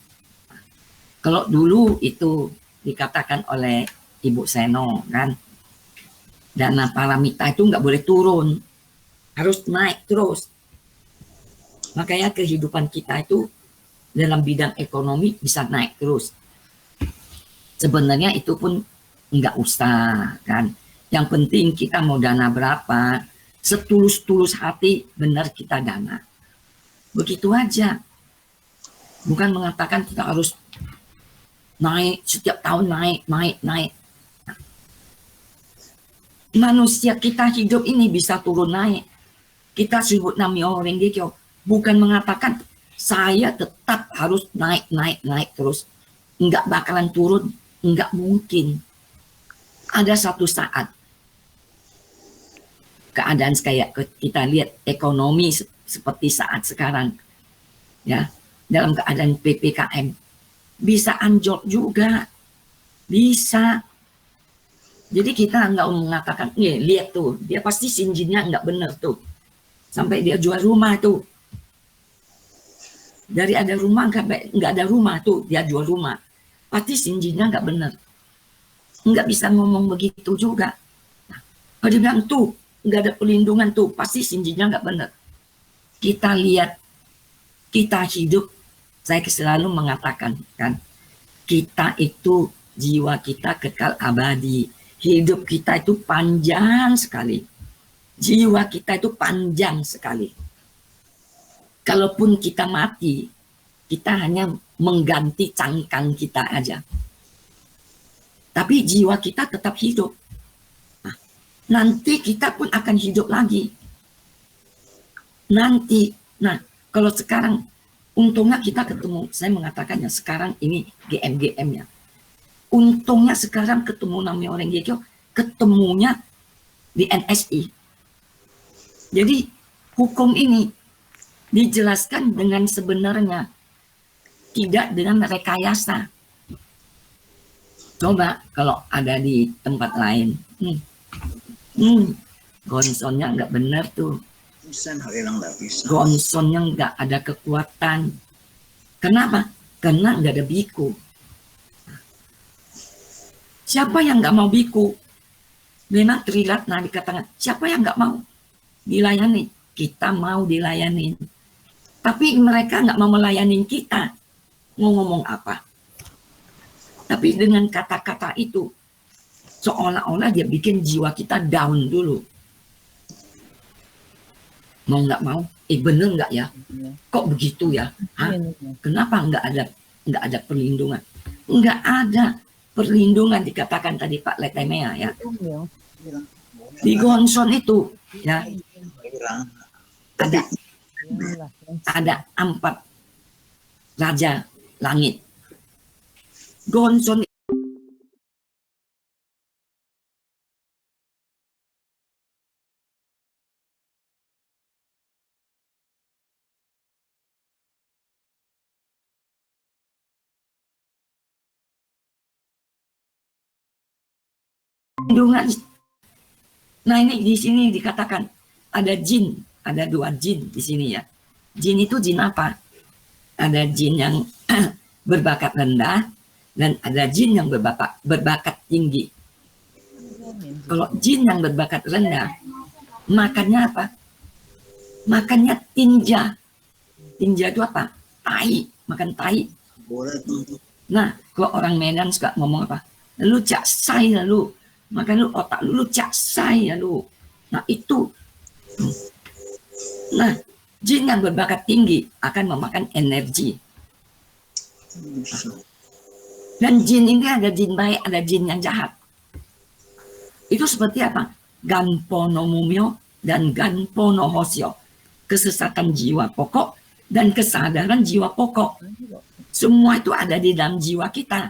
Kalau dulu itu dikatakan oleh Ibu Seno kan, dana paramita itu nggak boleh turun, harus naik terus. Makanya kehidupan kita itu dalam bidang ekonomi bisa naik terus. Sebenarnya itu pun nggak usah kan. Yang penting kita mau dana berapa, setulus-tulus hati benar kita dana. Begitu aja. Bukan mengatakan kita harus naik, setiap tahun naik. Manusia kita hidup ini bisa turun naik. Kita sebut Nam-myoho Renge Kyo, bukan mengatakan saya tetap harus naik terus. Enggak bakalan turun, enggak mungkin. Ada satu saat, keadaan kayak kita lihat ekonomi seperti saat sekarang, ya dalam keadaan PPKM, bisa anjlok juga, bisa. Jadi kita nggak mengatakan, lihat tuh, dia pasti sinjinnya nggak bener tuh, sampai dia jual rumah tuh. Dari ada rumah nggak ada rumah tuh, dia jual rumah, pasti sinjinnya nggak bener. Nggak bisa ngomong begitu juga. Nah, kalau dia bilang tuh nggak ada perlindungan tuh, pasti sinjinnya nggak bener. Kita lihat, kita hidup. Saya selalu mengatakan kan, kita itu jiwa kita kekal abadi, hidup kita itu panjang sekali, jiwa kita itu panjang sekali. Kalaupun kita mati, kita hanya mengganti cangkang kita aja, tapi jiwa kita tetap hidup. Nah, nanti kita pun akan hidup lagi. Nanti, nah kalau sekarang untungnya kita ketemu, saya mengatakannya sekarang ini GM-GM-nya. Untungnya sekarang ketemu Nam-myoho Renge Kyo, ketemunya di NSI. Jadi hukum ini dijelaskan dengan sebenarnya, tidak dengan rekayasa. Coba kalau ada di tempat lain, gonsonnya nggak benar tuh. Gonsonnya nggak ada kekuatan. Kenapa? Karena nggak ada biku. Siapa yang nggak mau biku? Memang Triratna dikatakan, siapa yang nggak mau dilayani? Kita mau dilayani. Tapi mereka nggak mau melayani kita. Mau ngomong apa? Tapi dengan kata-kata itu, seolah-olah dia bikin jiwa kita down dulu. Mau nggak mau, bener nggak ya? Kok begitu ya? Hah? Kenapa nggak ada perlindungan? Nggak ada perlindungan dikatakan tadi Pak Letemea ya. Di Gonson itu ya ada 4 raja langit. Gonson perlindungan. Nah ini di sini dikatakan ada jin, ada 2 jin di sini ya. Jin itu jin apa? Ada jin yang berbakat rendah dan ada jin yang berbakat tinggi. Kalau jin yang berbakat rendah, makannya apa? Makannya tinja, Tinja itu apa? Tai, makan tai. Boleh tuh. Nah, kalau orang Medan suka ngomong apa? Lu cak sai lalu, makan lu otak lu cak sai lalu. Nah itu. Nah, jin yang berbakat tinggi akan memakan energi. Dan jin ini ada jin baik, ada jin yang jahat. Itu seperti apa? Ganpono mumyo dan ganpono hosyo. Kesesatan jiwa pokok dan kesadaran jiwa pokok. Semua itu ada di dalam jiwa kita.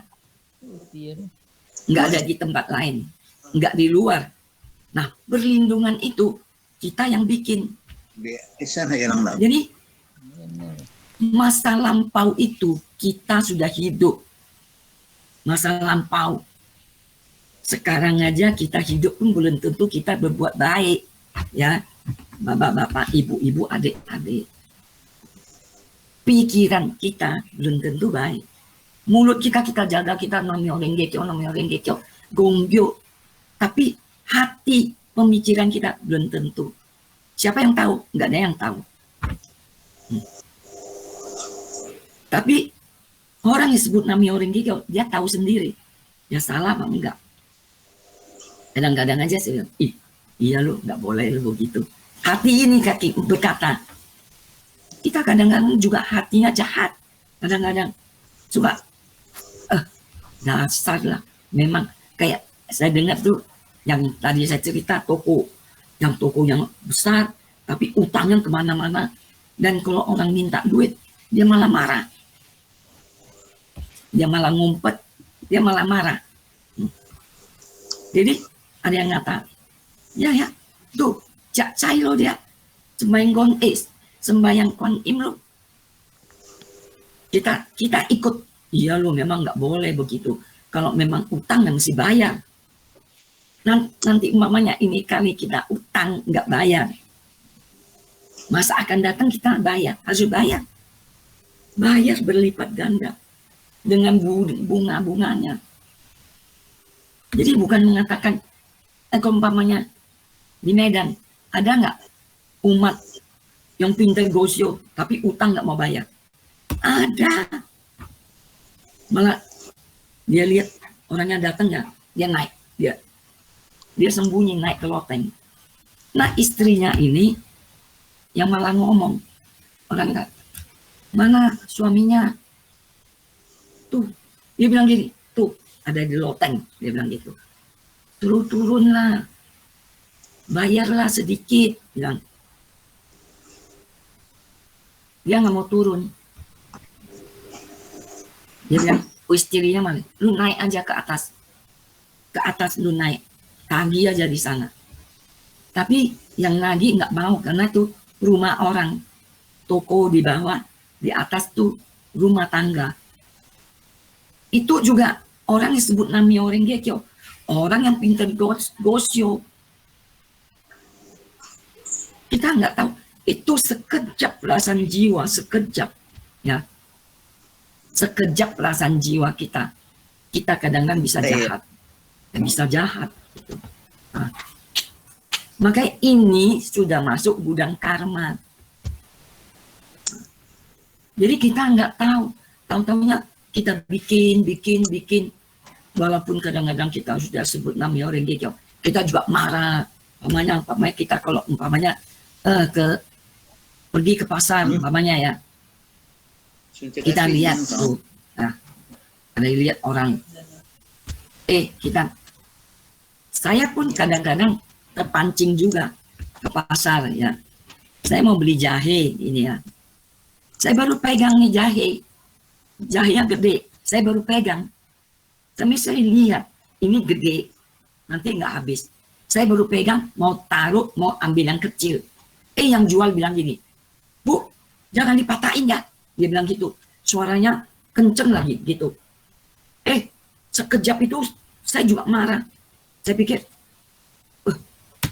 Nggak ada di tempat lain. Nggak di luar. Nah, perlindungan itu kita yang bikin. Jadi, masa lampau itu kita sudah hidup. Masa lampau. Sekarang aja kita hidup pun belum tentu kita berbuat baik. Ya, bapak-bapak, ibu-ibu, adik-adik. Pikiran kita belum tentu baik. Mulut kita jaga, kita namyo rengekyo, gombyo. Tapi hati, pemikiran kita belum tentu. Siapa yang tahu? Nggak ada yang tahu. Tapi orang yang sebut namyo rengekyo, dia tahu sendiri. Ya salah apa enggak? Kadang-kadang aja saya bilang, iya lu nggak boleh lu begitu. Hati ini kaki berkata, kita kadang-kadang juga hatinya jahat. Kadang-kadang suka, dasar lah. Memang kayak saya dengar tuh, yang tadi saya cerita toko yang besar, tapi utangnya kemana-mana. Dan kalau orang minta duit, dia malah marah. Dia malah ngumpet, dia malah marah. Jadi ada yang ngata, ya, tuh, cak cai lo dia, sembahyang Kuan Im lo. Kita ikut, iya lo memang nggak boleh begitu. Kalau memang utang yang mesti bayar. Nanti umpamanya ini kali kita utang nggak bayar. Masa akan datang kita bayar, harus bayar. Bayar berlipat ganda dengan bunga-bunganya. Jadi bukan mengatakan, umpamanya di Medan, ada nggak umat yang pintar gosyo, tapi utang nggak mau bayar? Ada. Malah dia lihat orangnya datang ya, dia naik, dia sembunyi naik ke loteng. Nah istrinya ini yang malah ngomong, orang nggak, mana suaminya? Tuh, dia bilang gini, tuh ada di loteng, dia bilang gitu. Turunlah, bayarlah sedikit, bilang. Dia nggak mau turun. Dia bilang, istrinya mana? Lu naik aja ke atas lu naik, tagih aja di sana. Tapi yang nagih nggak mau karena tuh rumah orang, toko di bawah, di atas tuh rumah tangga. Itu juga orang yang disebut namyo rengekyo, orang yang pintar gosyo. Kita nggak tahu, itu sekejap perasaan jiwa, sekejap, ya. Sekejap perasaan jiwa kita. Kita kadang-kadang bisa jahat. Bisa jahat. Gitu. Nah, makanya ini sudah masuk gudang karma. Jadi kita nggak tahu. Tahu-tahunya kita bikin. Walaupun kadang-kadang kita sudah sebut namanya rengekyo, kita juga marah. Umpamanya kita kalau pergi ke pasar, umpamanya ya. Kita lihat tuh, nah, ada lihat orang. Saya pun kadang-kadang terpancing juga ke pasar ya. Saya mau beli jahe ini ya. Saya baru pegang nih jahenya gede. Saya baru pegang. Tapi saya lihat ini gede, nanti nggak habis. Saya baru pegang, mau taruh, mau ambil yang kecil. Yang jual bilang gini, Bu, jangan dipatahin ya. Dia bilang gitu, suaranya kenceng lagi gitu. Sekejap itu saya juga marah. Saya pikir,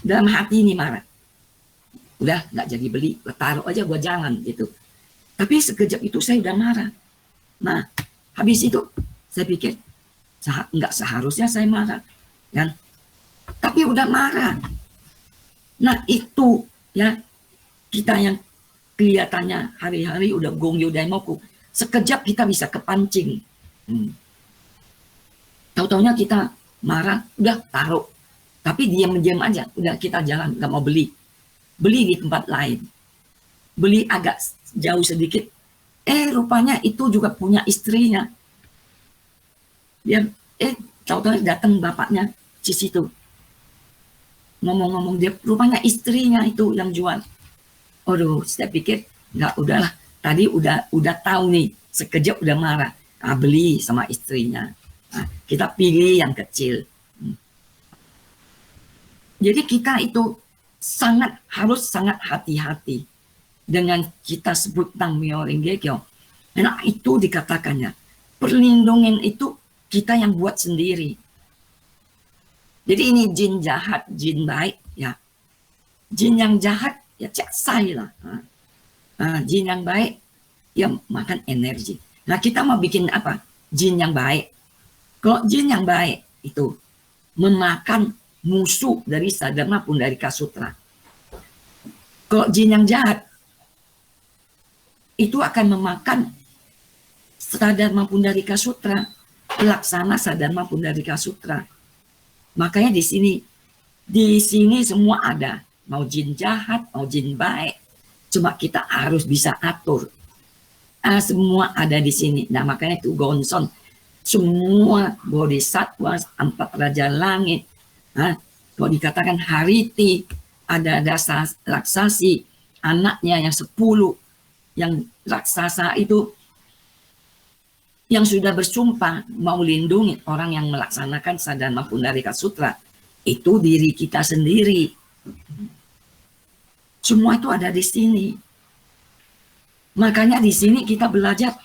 dalam hati ini marah. Udah nggak jadi beli, taruh aja gua jalan gitu. Tapi sekejap itu saya udah marah. Nah, habis itu saya pikir, nggak seharusnya saya marah. Kan? Tapi udah marah. Nah itu ya, kita yang kelihatannya hari-hari udah gongyo daimoku, sekejap kita bisa kepancing. Tahu-taunya kita marah, udah taruh. Tapi diam-diam aja, udah kita jalan, nggak mau beli. Beli di tempat lain. Beli agak jauh sedikit. Rupanya itu juga punya istrinya. Dia, tahu-tahu datang bapaknya di situ. Ngomong-ngomong, dia rupanya istrinya itu yang jual. Aduh, saya pikir, nggak, udahlah. Tadi udah tahu nih, sekejap udah marah. Beli sama istrinya. Nah, kita pilih yang kecil. Jadi kita itu harus sangat hati-hati dengan kita sebut tentang Myoho Renge Kyo. Nah, itu dikatakannya perlindungan itu kita yang buat sendiri. Jadi ini jin jahat, jin baik, ya. Jin yang jahat ya cek saya lah. Jin yang baik ya makan energi. Nah, kita mau bikin apa? Jin yang baik. Kalau jin yang baik itu memakan musuh dari Sadharma Pundarika Sutra. Kalau jin yang jahat itu akan memakan Sadharma Pundarika Sutra, pelaksana Sadharma Pundarika Sutra. Makanya di sini semua ada, mau jin jahat, mau jin baik. Cuma kita harus bisa atur. Semua ada di sini. Nah, makanya itu Gonson, semua bodhisattva, 4 raja langit. Kalau dikatakan Hariti, ada dasa raksasi, anaknya yang 10, yang raksasa itu yang sudah bersumpah mau lindungi orang yang melaksanakan Sadharma Pundarika Sutra, itu diri kita sendiri. Semua itu ada di sini. Makanya di sini kita belajar.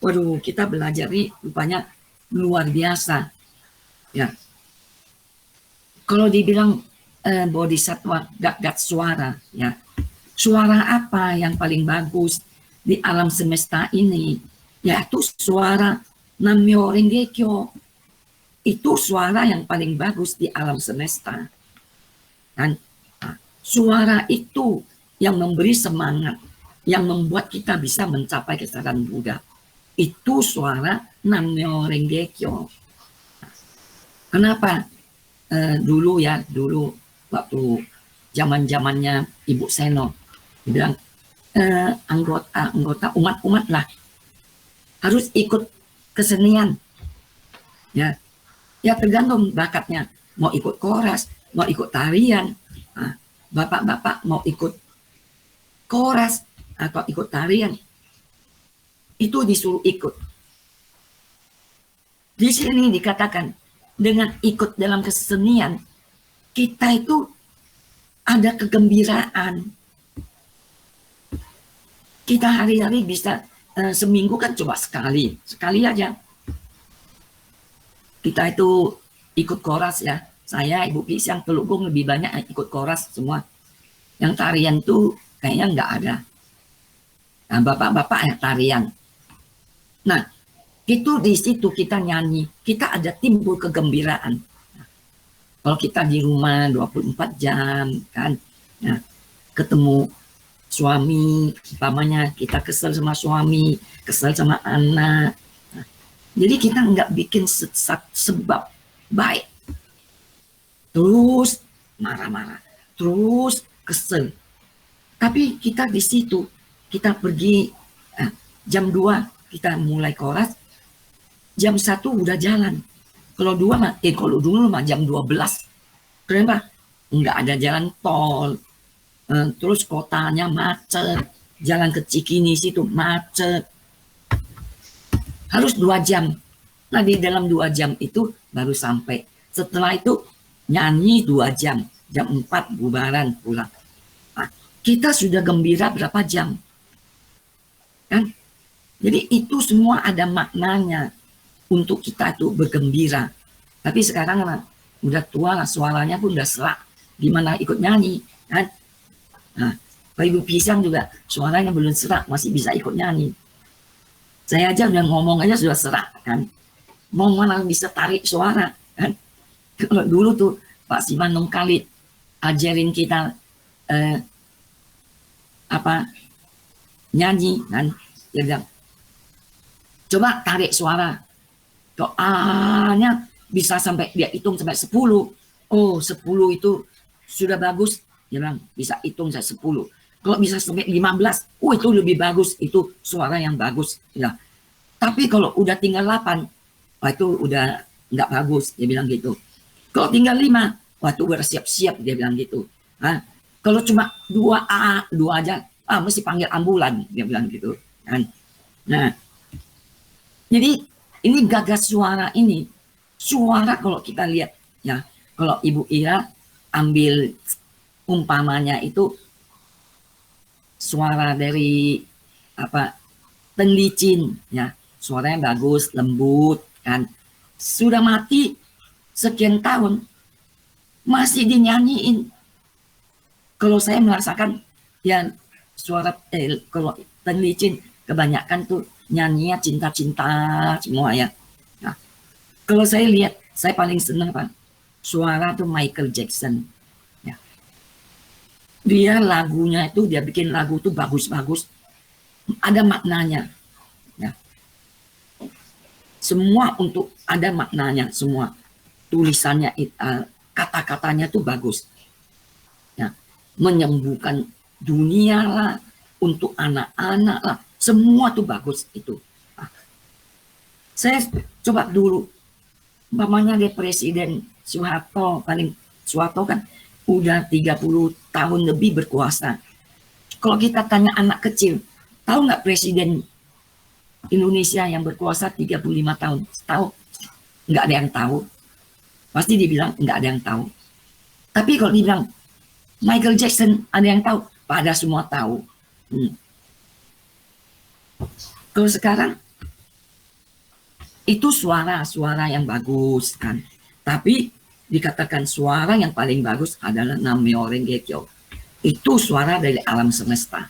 Waduh, kita belajar nih rupanya luar biasa. Ya. Kalau dibilang bodhisattva gagat suara, ya. Suara apa yang paling bagus di alam semesta ini? Yaitu suara Nam-myoho Renge Kyo. Itu suara yang paling bagus di alam semesta. Dan suara itu yang memberi semangat, yang membuat kita bisa mencapai kesadaran Buddha. Itu suara Nam-myoho Renge Kyo. Kenapa? Dulu waktu zaman-zamannya Ibu Seno, dibilang anggota umat-umat lah harus ikut kesenian, ya tergantung bakatnya, mau ikut koras, mau ikut tarian. Bapak-bapak mau ikut koras atau ikut tarian, itu disuruh ikut. Di sini dikatakan dengan ikut dalam kesenian, kita itu ada kegembiraan. Kita hari-hari bisa seminggu kan coba sekali aja. Kita itu ikut koras ya. Saya, Ibu Pisang, Telukung lebih banyak ikut koras semua. Yang tarian tuh kayaknya nggak ada. Nah, bapak-bapak ya tarian. Nah, itu di situ kita nyanyi, kita ada timbul kegembiraan. Kalau kita di rumah 24 jam kan, nah, ketemu suami, umpamanya kita kesel sama suami, kesel sama anak. Nah, jadi kita nggak bikin sebab baik. Terus marah-marah, terus kesel. Tapi kita di situ, kita pergi jam 2 kita mulai koras, jam 1 udah jalan. Kalau kalau dulu mah jam 12. Kenapa? Nggak ada jalan tol. Terus kotanya macet, jalan ke Cikini situ macet. Harus 2 jam. Nah, di dalam 2 jam itu baru sampai. Setelah itu nyanyi 2 jam. Jam 4 bubaran pulang. Nah, kita sudah gembira berapa jam? Kan? Jadi itu semua ada maknanya untuk kita itu bergembira. Tapi sekarang udah tua lah, suaranya pun udah serak. Gimana ikut nyanyi? Kan? Nah, Pak Ibu Pisang juga suaranya belum serak, masih bisa ikut nyanyi. Saya aja udah ngomong aja sudah serak kan. Mau mana bisa tarik suara kan. Kalau dulu tuh Pak Simanung Khalid ajarin kita apa nyanyi kan, dia bilang coba tarik suara, kok A-nya bisa sampai dia hitung sampai 10. Oh 10 itu sudah bagus, dia bilang bisa hitung sampai 10. Kalau bisa sampai 15, oh itu lebih bagus, itu suara yang bagus ya. Tapi kalau udah tinggal 8, wah itu udah nggak bagus, dia bilang gitu. Kalau tinggal 5, wah itu udah siap-siap, dia bilang gitu. Kalau cuma 2 aja, mesti panggil ambulan, dia bilang gitu kan. Nah, jadi ini gagas suara ini, suara kalau kita lihat ya, kalau Ibu Ira ambil umpamanya itu suara dari apa Tenlicin ya, suaranya bagus, lembut kan, sudah mati sekian tahun masih dinyanyiin. Kalau saya merasakan ya suara kalau Tenlicin kebanyakan tuh nyanyinya cinta-cinta semua ya. Nah, kalau saya lihat, saya paling senang Pak, suara tuh Michael Jackson. Ya. Dia lagunya itu, dia bikin lagu tuh bagus-bagus, ada maknanya. Ya. Semua untuk ada maknanya, semua tulisannya, kata-katanya tuh bagus. Ya. Menyembuhkan dunia lah, untuk anak-anak lah, semua tuh bagus itu. Saya coba dulu, umpamanya dia Presiden Soeharto, Soeharto kan udah 30 tahun lebih berkuasa. Kalau kita tanya anak kecil, tahu nggak Presiden Indonesia yang berkuasa 35 tahun? Tahu? Nggak ada yang tahu. Pasti dibilang nggak ada yang tahu. Tapi kalau dibilang Michael Jackson ada yang tahu, pada semua tahu. Kalau sekarang itu suara yang bagus kan, tapi dikatakan suara yang paling bagus adalah Nam-myoho Renge Kyo. Itu suara dari alam semesta.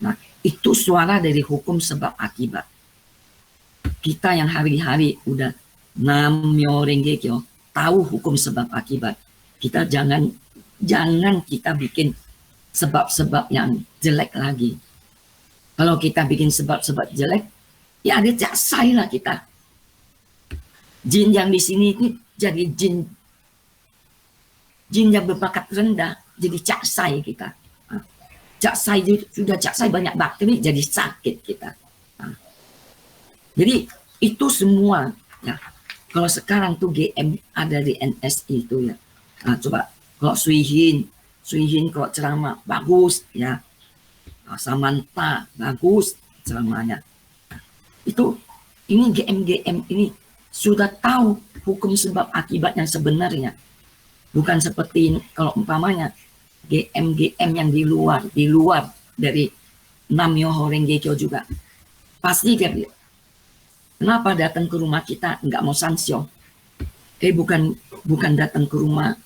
Nah, itu suara dari hukum sebab akibat. Kita yang hari-hari udah Nam-myoho Renge Kyo, tahu hukum sebab akibat. Kita jangan kita bikin sebab-sebab yang jelek lagi. Kalau kita bikin sebab-sebab jelek, ya ada caksai lah kita. Jin yang di sini itu jadi jin yang berbakat rendah, jadi caksai kita. Caksai sudah caksai banyak bakteri, jadi sakit kita. Jadi itu semua ya. Kalau sekarang tuh GM ada di NSI itu ya. Coba kalau Suihin kalau ceramah bagus ya. Samanta bagus ceramahnya. Itu ini GM ini sudah tahu hukum sebab akibat yang sebenarnya. Bukan seperti kalau umpamanya GM yang di luar dari Nam-myoho Renge Kyo juga. Pasti dia bilang, kenapa datang ke rumah kita nggak mau sansyo? Bukan datang ke rumah,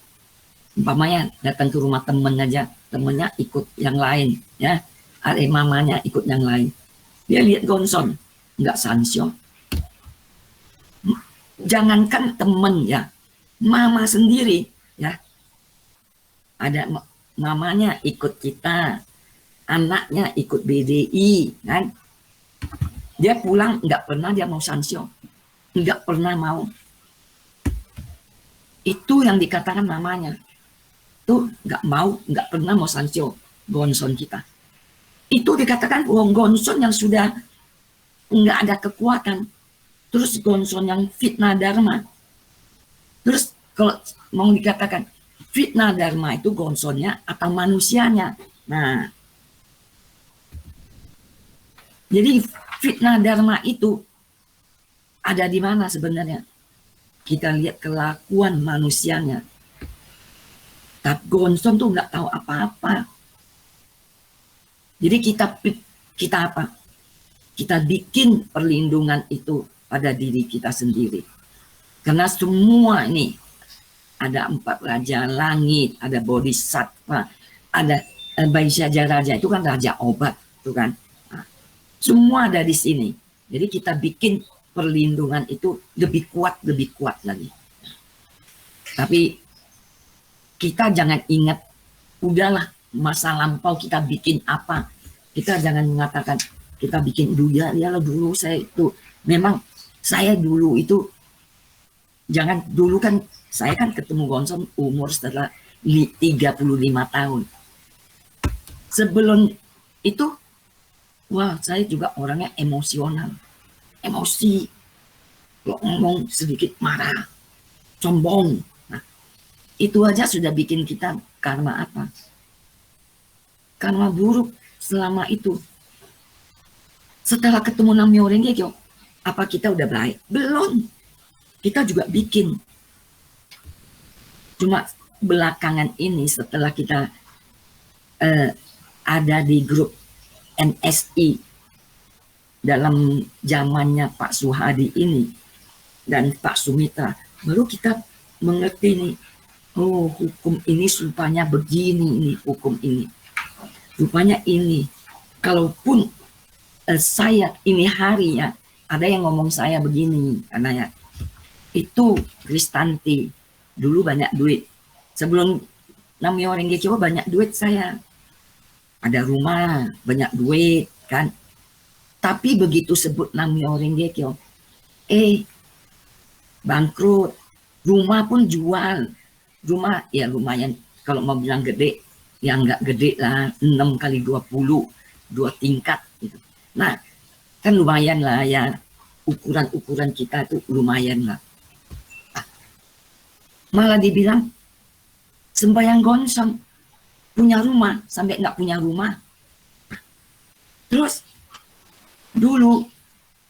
umpamanya datang ke rumah temen aja, temennya ikut yang lain ya. Ada mamanya ikut yang lain. Dia lihat gonson, nggak sansyo. Jangankan temen ya, mama sendiri ya. Ada mamanya ikut kita, anaknya ikut BDI kan. Dia pulang nggak pernah dia mau sansyo, nggak pernah mau. Itu yang dikatakan mamanya. Tuh nggak pernah mau sansyo gonson kita. Itu dikatakan gonson yang sudah nggak ada kekuatan. Terus gonson yang fitnah dharma. Terus kalau mau dikatakan fitnah dharma itu gonsonnya atau manusianya. Nah, jadi fitnah dharma itu ada di mana sebenarnya? Kita lihat kelakuan manusianya. Tapi gonson tuh nggak tahu apa-apa. Jadi kita apa? Kita bikin perlindungan itu pada diri kita sendiri. Karena semua ini ada 4 raja langit, ada bodhisattva, ada Vaisyaja Raja, itu kan raja obat, itu kan. Nah, semua ada di sini. Jadi kita bikin perlindungan itu lebih kuat lagi. Tapi kita jangan ingat, udahlah masa lampau kita bikin apa, Kita jangan mengatakan kita bikin dulu ya dulu saya itu memang saya dulu itu jangan dulu kan saya kan ketemu Gonson umur setelah 35 tahun. Sebelum itu wah saya juga orangnya emosional. Emosi. Kalau ngomong sedikit marah, sombong. Nah, itu aja sudah bikin kita karma apa? Karma buruk selama itu. Setelah ketemu Namyo Renge Kyo, apa kita udah baik? Belum. Kita juga bikin. Cuma belakangan ini setelah kita ada di grup NSI dalam zamannya Pak Suhadi ini dan Pak Sumitra, baru kita mengerti nih, oh hukum ini rupanya begini, ini hukum ini. Rupanya ini, kalaupun saya ini hari ya, ada yang ngomong saya begini, karena ya, itu Kristanti, dulu banyak duit. Sebelum Namyo Renge Kyo banyak duit saya. Ada rumah, banyak duit kan. Tapi begitu sebut Namyo Renge Kyo, bangkrut, rumah pun jual. Rumah ya lumayan, kalau mau bilang gede, ya nggak gede lah, 6 kali 20, 2 tingkat gitu. Nah, kan lumayan lah ya, ukuran-ukuran kita itu lumayan lah. Malah dibilang, sembahyang Gonson, punya rumah, sampai nggak punya rumah. Terus, dulu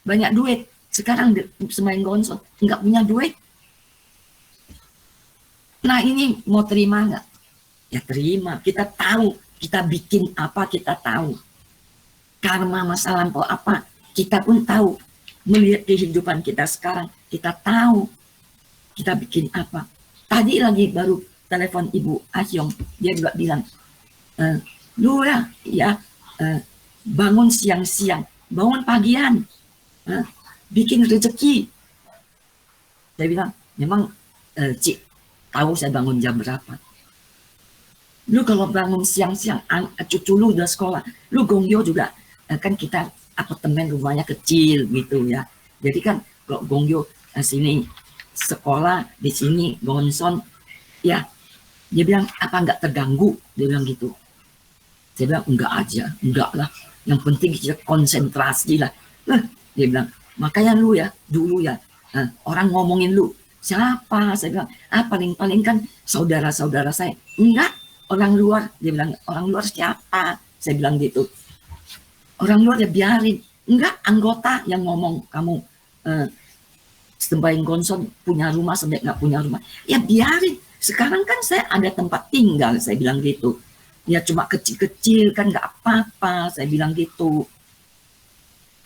banyak duit, sekarang sembahyang Gonson, nggak punya duit. Nah ini mau terima nggak? Ya terima, kita tahu, kita bikin apa kita tahu. Karma masa lampau apa, kita pun tahu. Melihat kehidupan kita sekarang, kita tahu kita bikin apa. Tadi lagi baru telepon Ibu Asyong, dia juga bilang, lu ya bangun siang-siang, bangun pagian, bikin rezeki. Saya bilang, memang Cik, tahu saya bangun jam berapa. Lu kalau bangun siang-siang, cucu lu udah sekolah, lu Gongyo juga, kan kita apartemen rumahnya kecil gitu ya. Jadi kan kalau Gongyo sini sekolah, di sini Gonson, ya dia bilang apa nggak terganggu, dia bilang gitu. Saya bilang enggak aja, enggak lah, yang penting kita konsentrasi lah. Dia bilang makanya lu ya dulu ya orang ngomongin lu siapa, saya bilang paling-paling kan saudara-saudara saya. Enggak, orang luar. Dia bilang orang luar siapa, saya bilang gitu. Orang luar ya biarin. Enggak, anggota yang ngomong kamu sembahyang Gonson punya rumah sampai nggak punya rumah, ya biarin. Sekarang kan saya ada tempat tinggal, saya bilang gitu. Ya cuma kecil-kecil kan nggak apa-apa, saya bilang gitu.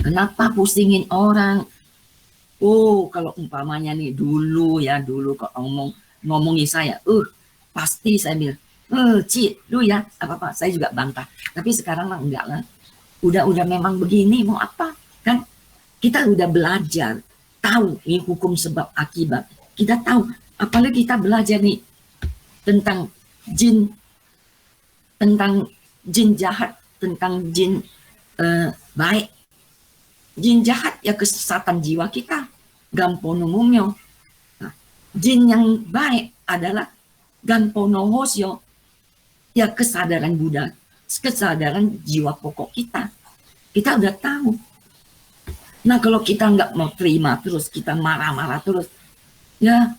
Kenapa pusingin orang? Oh kalau umpamanya nih dulu kok ngomongin saya, pasti saya bilang, Cik, lu ya apa-apa, saya juga bantah. Tapi sekarang mah enggak lah. Udah memang begini, mau apa? Kan kita udah belajar, tahu ini hukum sebab akibat. Kita tahu, apalagi kita belajar nih tentang jin jahat, tentang jin baik. Jin jahat ya kesesatan jiwa kita, gampono mumyo. Nah, jin yang baik adalah gampono hosyo, ya kesadaran Buddha, kesadaran jiwa pokok kita. Kita udah tahu. Nah kalau kita nggak mau terima terus, kita marah-marah terus, ya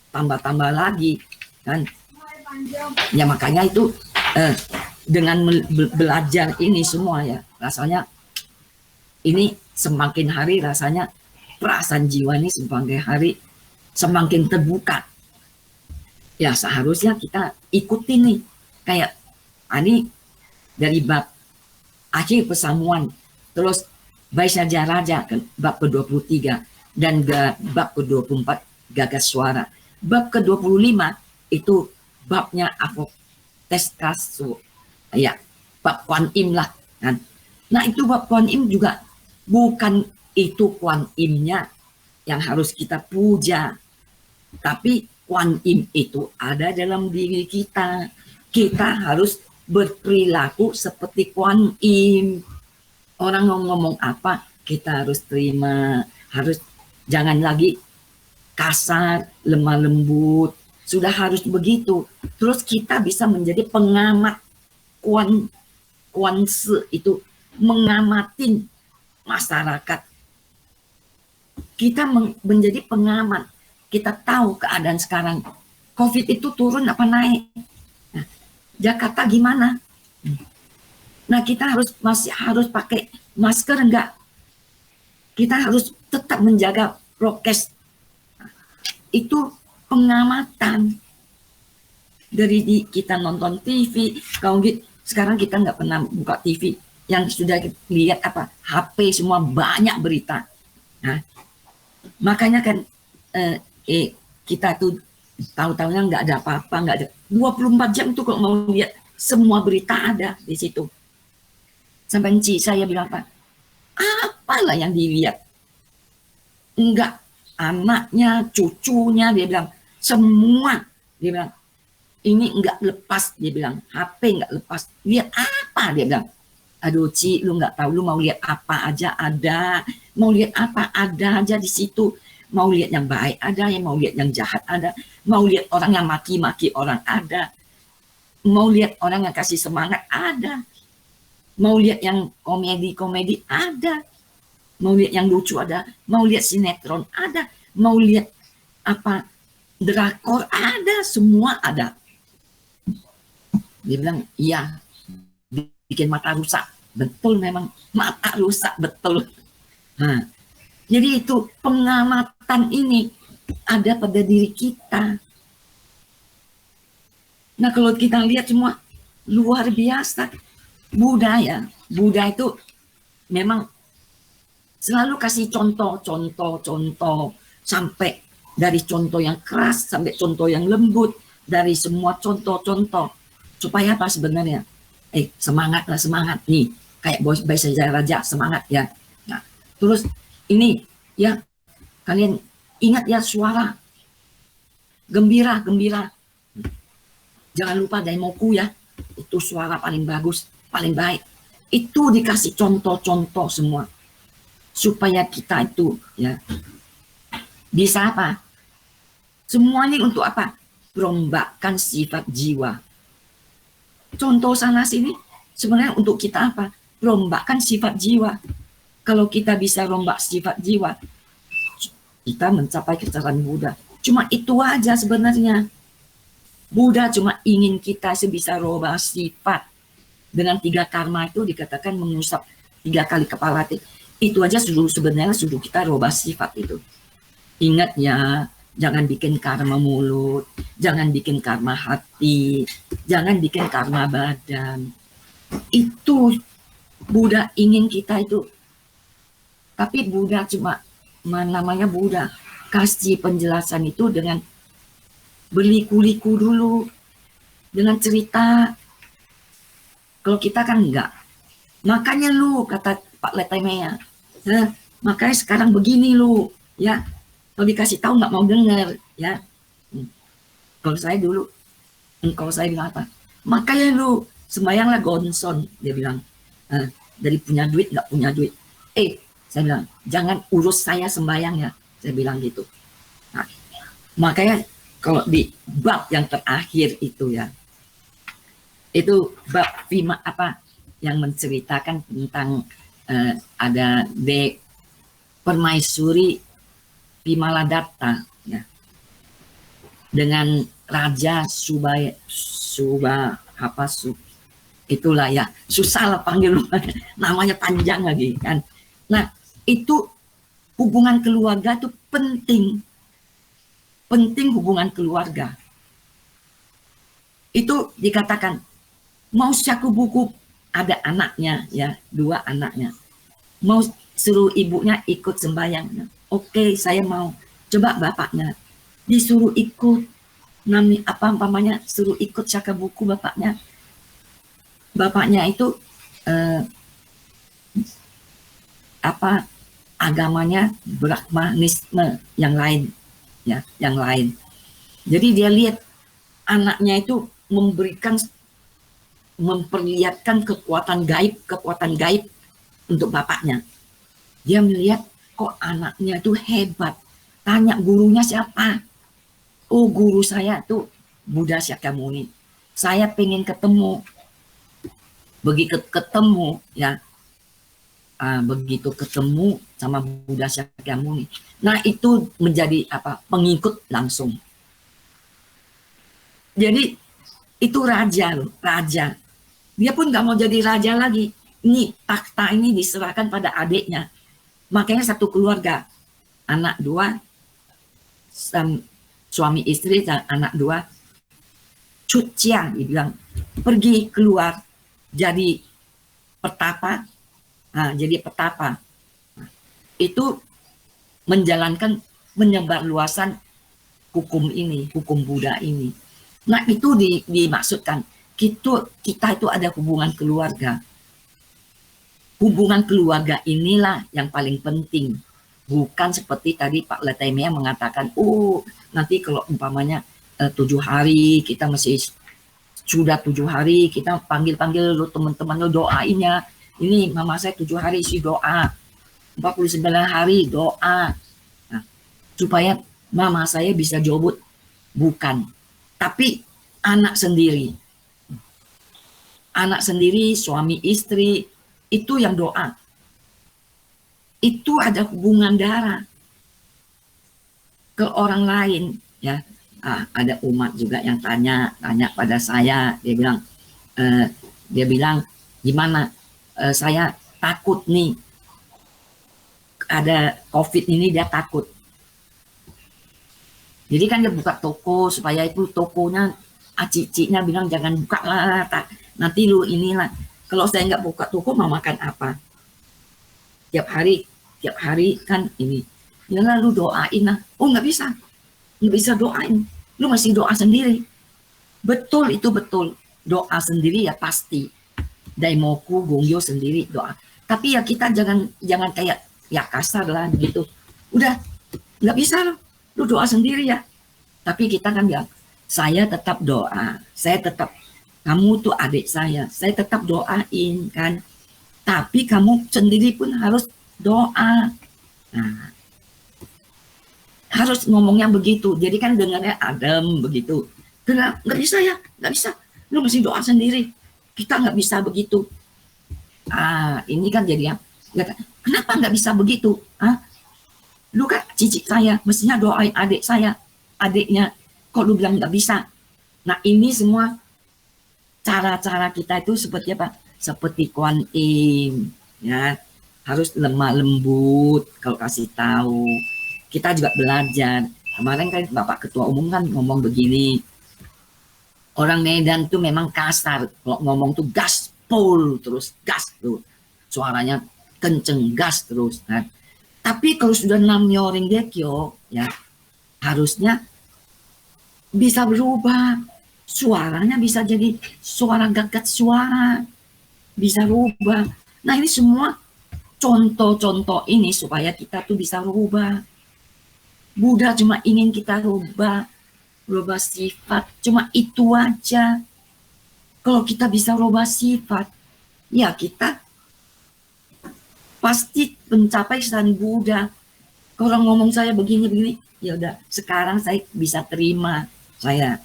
tambah-tambah lagi kan. Ya makanya itu dengan belajar ini semua ya, rasanya ini semakin hari rasanya perasaan jiwa ini semakin hari semakin terbuka. Ya seharusnya kita ikutin nih, kayak ini dari bab akhir pesamuan, terus Vaisarja Raja kan bab ke-23 dan bab ke-24 gagas suara. Bab ke-25 itu babnya Avotestasu, ya bab Kuan Im lah kan. Nah itu bab Kuan Im juga bukan itu Kuan Im-nya yang harus kita puja, tapi Kuan Im itu ada dalam diri kita. Kita harus berperilaku seperti Kuan Im. Orang ngomong apa, kita harus terima, harus jangan lagi kasar, lemah lembut, sudah harus begitu. Terus kita bisa menjadi pengamat Kuan Se itu, mengamatin masyarakat. Kita menjadi pengamat, kita tahu keadaan sekarang. COVID itu turun apa naik? Nah, Jakarta gimana? Nah, kita masih harus pakai masker enggak? Kita harus tetap menjaga prokes. Itu pengamatan. Dari kita nonton TV, kalau gitu, sekarang kita nggak pernah buka TV. Yang sudah lihat apa? HP semua banyak berita. Nah, makanya kan kita tuh tahu-tahunya nggak ada apa-apa, nggak ada. 24 jam tuh kalau mau lihat semua berita ada di situ. Sampai Enci saya bilang apalah yang dilihat? Enggak, anaknya, cucunya, dia bilang semua, dia bilang ini enggak lepas, dia bilang HP enggak lepas. Lihat apa? Dia bilang, aduh Ci, lu nggak tahu, lu mau lihat apa aja ada, mau lihat apa ada aja di situ. Mau lihat yang baik ada, yang mau lihat yang jahat ada, mau lihat orang yang maki-maki orang ada, mau lihat orang yang kasih semangat ada, mau lihat yang komedi-komedi ada, mau lihat yang lucu ada, mau lihat sinetron ada, mau lihat apa drakor ada, semua ada. Dia bilang, iya, bikin mata rusak. Betul, memang mata rusak, betul. Nah, jadi itu pengamatan ini ada pada diri kita. Nah, kalau kita lihat semua luar biasa. Buddha itu memang selalu kasih contoh, sampai dari contoh yang keras sampai contoh yang lembut, dari semua contoh-contoh. Supaya apa sebenarnya? Semangatlah, semangat nih. Kayak Bayi Raja, semangat ya. Nah, terus ini ya, kalian ingat ya suara gembira. Jangan lupa Daimoku ya. Itu suara paling bagus, paling baik. Itu dikasih contoh-contoh semua. Supaya kita itu ya bisa apa? Semuanya untuk apa? Perombakan sifat jiwa. Contoh sana sini sebenarnya untuk kita apa? Perombakan sifat jiwa. Kalau kita bisa rombak sifat jiwa, kita mencapai kecerdasan Buddha. Cuma itu aja sebenarnya. Buddha cuma ingin kita sebisa rombak sifat. Dengan 3 karma itu dikatakan mengusap 3 kali kepala. Itu aja sebenarnya sudah kita rombak sifat itu. Ingat ya, jangan bikin karma mulut, jangan bikin karma hati, jangan bikin karma badan. Itu Buddha ingin kita itu. Tapi Buddha cuma namanya Buddha kasih penjelasan itu dengan berliku-liku dulu, dengan cerita. Kalau kita kan enggak. Makanya lu, kata Pak Letemea, makanya sekarang begini lu, ya. Kalau dikasih tahu nggak mau dengar, ya. Kalau saya dulu, kalau saya bilang apa? Makanya lu sembayanglah gonson, dia bilang. Dari punya duit nggak punya duit. Saya bilang, jangan urus saya sembayang ya. Saya bilang gitu. Nah, makanya kalau di bab yang terakhir itu ya, itu bab Vima apa yang menceritakan tentang ada permaisuri Vimaladatta ya, dengan Raja itulah ya, susah lah panggil namanya panjang lagi kan. Nah, itu hubungan keluarga itu penting hubungan keluarga. Itu dikatakan mau syaku buku ada anaknya ya, 2 anaknya. Mau suruh ibunya ikut sembahyang. Oke, saya mau. Coba bapaknya disuruh ikut suruh ikut syaka buku bapaknya. Bapaknya itu agamanya Brahmanisme yang lain ya, yang lain. Jadi dia lihat anaknya itu memberikan memperlihatkan kekuatan gaib untuk bapaknya. Dia melihat kok anaknya itu hebat. Tanya gurunya siapa? Oh, guru saya tuh Buddha Shakyamuni. Saya pengen ketemu. Begitu ketemu ya, begitu ketemu sama Buddha Shakyamuni. Nah, itu menjadi apa? Pengikut langsung. Jadi itu raja loh, raja. Dia pun nggak mau jadi raja lagi. Ini takhta ini diserahkan pada adiknya. Makanya satu keluarga, anak 2, suami istri dan anak 2, Cuciang dibilang pergi keluar jadi petapa. Nah, jadi petapa. Nah, itu menjalankan menyebarluasan hukum ini, hukum Buddha ini. Nah, itu dimaksudkan kita itu ada hubungan keluarga. Hubungan keluarga inilah yang paling penting. Bukan seperti tadi Pak Letemia mengatakan, oh nanti kalau umpamanya 7 hari kita masih sudah 7 hari kita panggil lu teman-teman lu doain ya. Ini mama saya 7 hari isi doa, 49 hari doa. Nah, supaya mama saya bisa jobut. Bukan. Tapi anak sendiri. Anak sendiri, suami istri, itu yang doa. Itu ada hubungan darah ke orang lain ya. Ada umat juga yang tanya pada saya, dia bilang gimana, saya takut nih ada COVID ini, dia takut. Jadi kan dia buka toko supaya itu tokonya aciciknya bilang jangan buka lah, nanti lu inilah. Kalau saya nggak buka toko mau makan apa? Tiap hari kan ini. Ya lalu doain lah. Oh nggak bisa doain. Lu masih doa sendiri. Betul, itu betul. Doa sendiri ya pasti. Daimoku, Gongyo sendiri doa. Tapi ya kita jangan kayak ya kasar lah gitu. Udah nggak bisa loh. Lu doa sendiri ya. Tapi kita kan bilang, saya tetap doa. Saya tetap, kamu tuh adik saya tetap doain kan. Tapi kamu sendiri pun harus doa. Nah, harus ngomongnya begitu. Jadi kan dengarnya adem begitu. Kenapa? Nggak bisa ya, nggak bisa. Lu mesti doa sendiri. Kita nggak bisa begitu. Ini kan jadi yang, kenapa nggak bisa begitu? Lu kan cicit saya, mestinya doain adik saya, adiknya. Kok lu bilang nggak bisa? Nah ini semua cara-cara kita itu seperti apa? Seperti Kuan Im, ya harus lemah lembut kalau kasih tahu. Kita juga belajar. Kemarin kan Bapak Ketua Umum kan ngomong begini. Orang Medan tuh memang kasar, kalau ngomong tuh gaspol terus, gas tuh, suaranya kenceng, gas terus. Nah, tapi kalau sudah Namyo Rengekyo, ya harusnya bisa berubah. Suaranya bisa jadi suara gagat suara, bisa berubah. Nah ini semua contoh-contoh ini supaya kita tuh bisa berubah. Buddha cuma ingin kita berubah sifat, cuma itu aja. Kalau kita bisa berubah sifat, ya kita pasti mencapai Sang Buddha. Kalau ngomong saya begini-begini, ya udah sekarang saya bisa terima saya.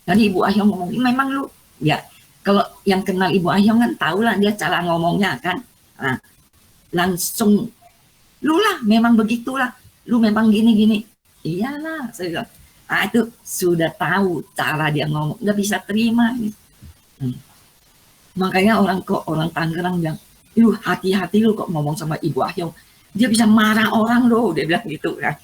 Tadi Ibu Ahyong ngomong, memang lu, ya kalau yang kenal Ibu Ahyong kan tahu lah dia cara ngomongnya kan. Nah, langsung, lu lah memang begitulah, lu memang gini-gini. Iyalah, saya bilang. Itu sudah tahu cara dia ngomong, udah bisa terima. Makanya orang Tangerang bilang, lu hati-hati lu kok ngomong sama Ibu Ahyong. Dia bisa marah orang loh, dia bilang gitu kan.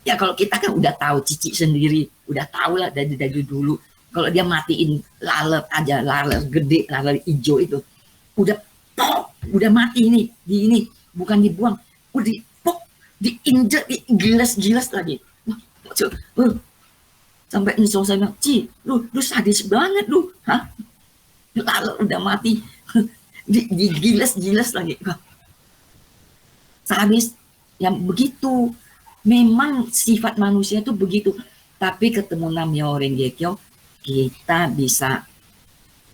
Ya kalau kita kan udah tahu cici sendiri, udah tahu lah dari dulu. Kalau dia matiin laler aja, laler gede, laler hijau itu, udah mati ini, bukan dibuang, udah diinjek, digilas lagi. Sampai insya saya bilang, Ci, lu sadis banget lu, laler udah mati, digilas lagi. Sadis yang begitu. Memang sifat manusia itu begitu. Tapi ketemu Namyo Rengekyo, kita bisa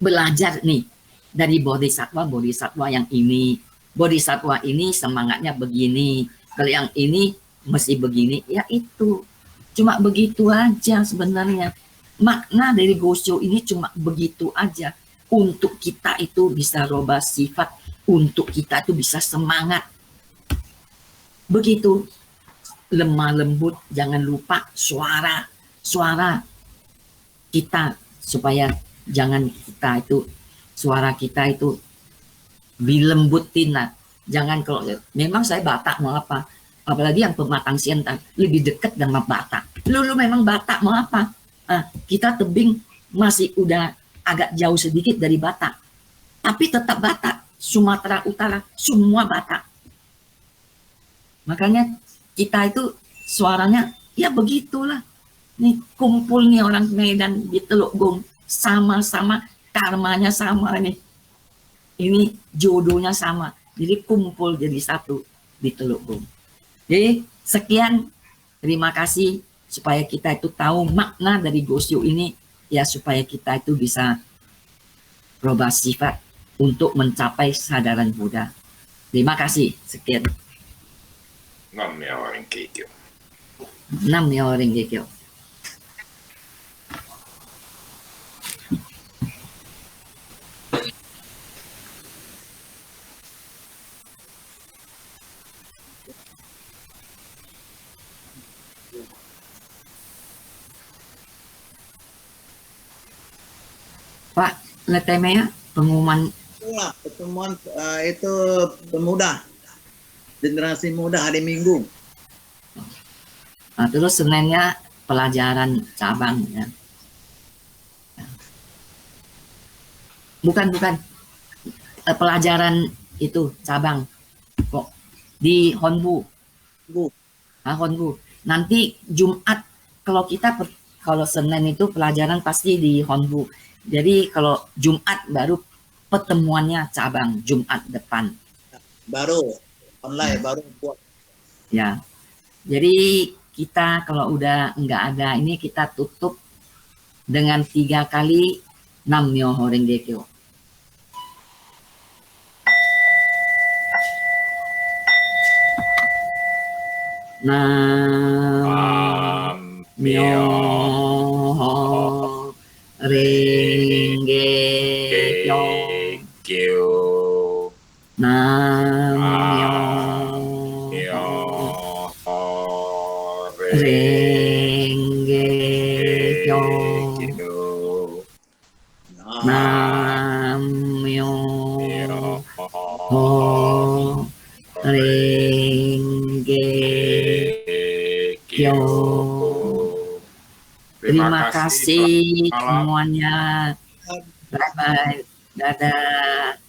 belajar nih dari bodhisatwa yang ini. Bodhisatwa ini semangatnya begini, kalau yang ini mesti begini, ya itu. Cuma begitu aja sebenarnya. Makna dari Gosho ini cuma begitu aja. Untuk kita itu bisa rubah sifat, untuk kita itu bisa semangat. Begitu. Lemah lembut, jangan lupa suara kita, supaya jangan kita itu, suara kita itu dilembutin lah. Jangan kalau memang saya Batak mau apa, apalagi yang pematang siantan lebih dekat dengan Batak. Lu memang Batak mau apa? Kita tebing masih udah agak jauh sedikit dari Batak, tapi tetap Batak. Sumatera Utara semua Batak. Makanya kita itu suaranya ya begitulah. Nih kumpul nih orang Medan di Teluk Gong, sama-sama karmanya sama nih. Ini jodohnya sama. Jadi kumpul jadi satu di Teluk Gong. Jadi sekian, terima kasih supaya kita itu tahu makna dari Gosho ini, ya supaya kita itu bisa berubah sifat untuk mencapai kesadaran Buddha. Terima kasih. Sekian. Nam-myoho Renge Kyo. Nam-myoho Renge Kyo. Pak Letemea, pengumuman. Itulah pertemuan itu pemuda, generasi muda hari Minggu. Nah, terus Seninnya pelajaran cabang ya. Bukan pelajaran itu cabang kok di Honbu. Honbu. Nanti Jumat kalau Senin itu pelajaran pasti di Honbu. Jadi kalau Jumat baru pertemuannya cabang Jumat depan. Baru online, baru buat. Ya. Jadi kita kalau udah nggak ada ini, kita tutup dengan 3 kali Nam-myoho Renge Kyo. Nam-myoho Renge Kyo. Nam-myoho Renge Kyo. Nam-myoho Renge Kyo. Terima kasih semuanya. Bye-bye. Dadah.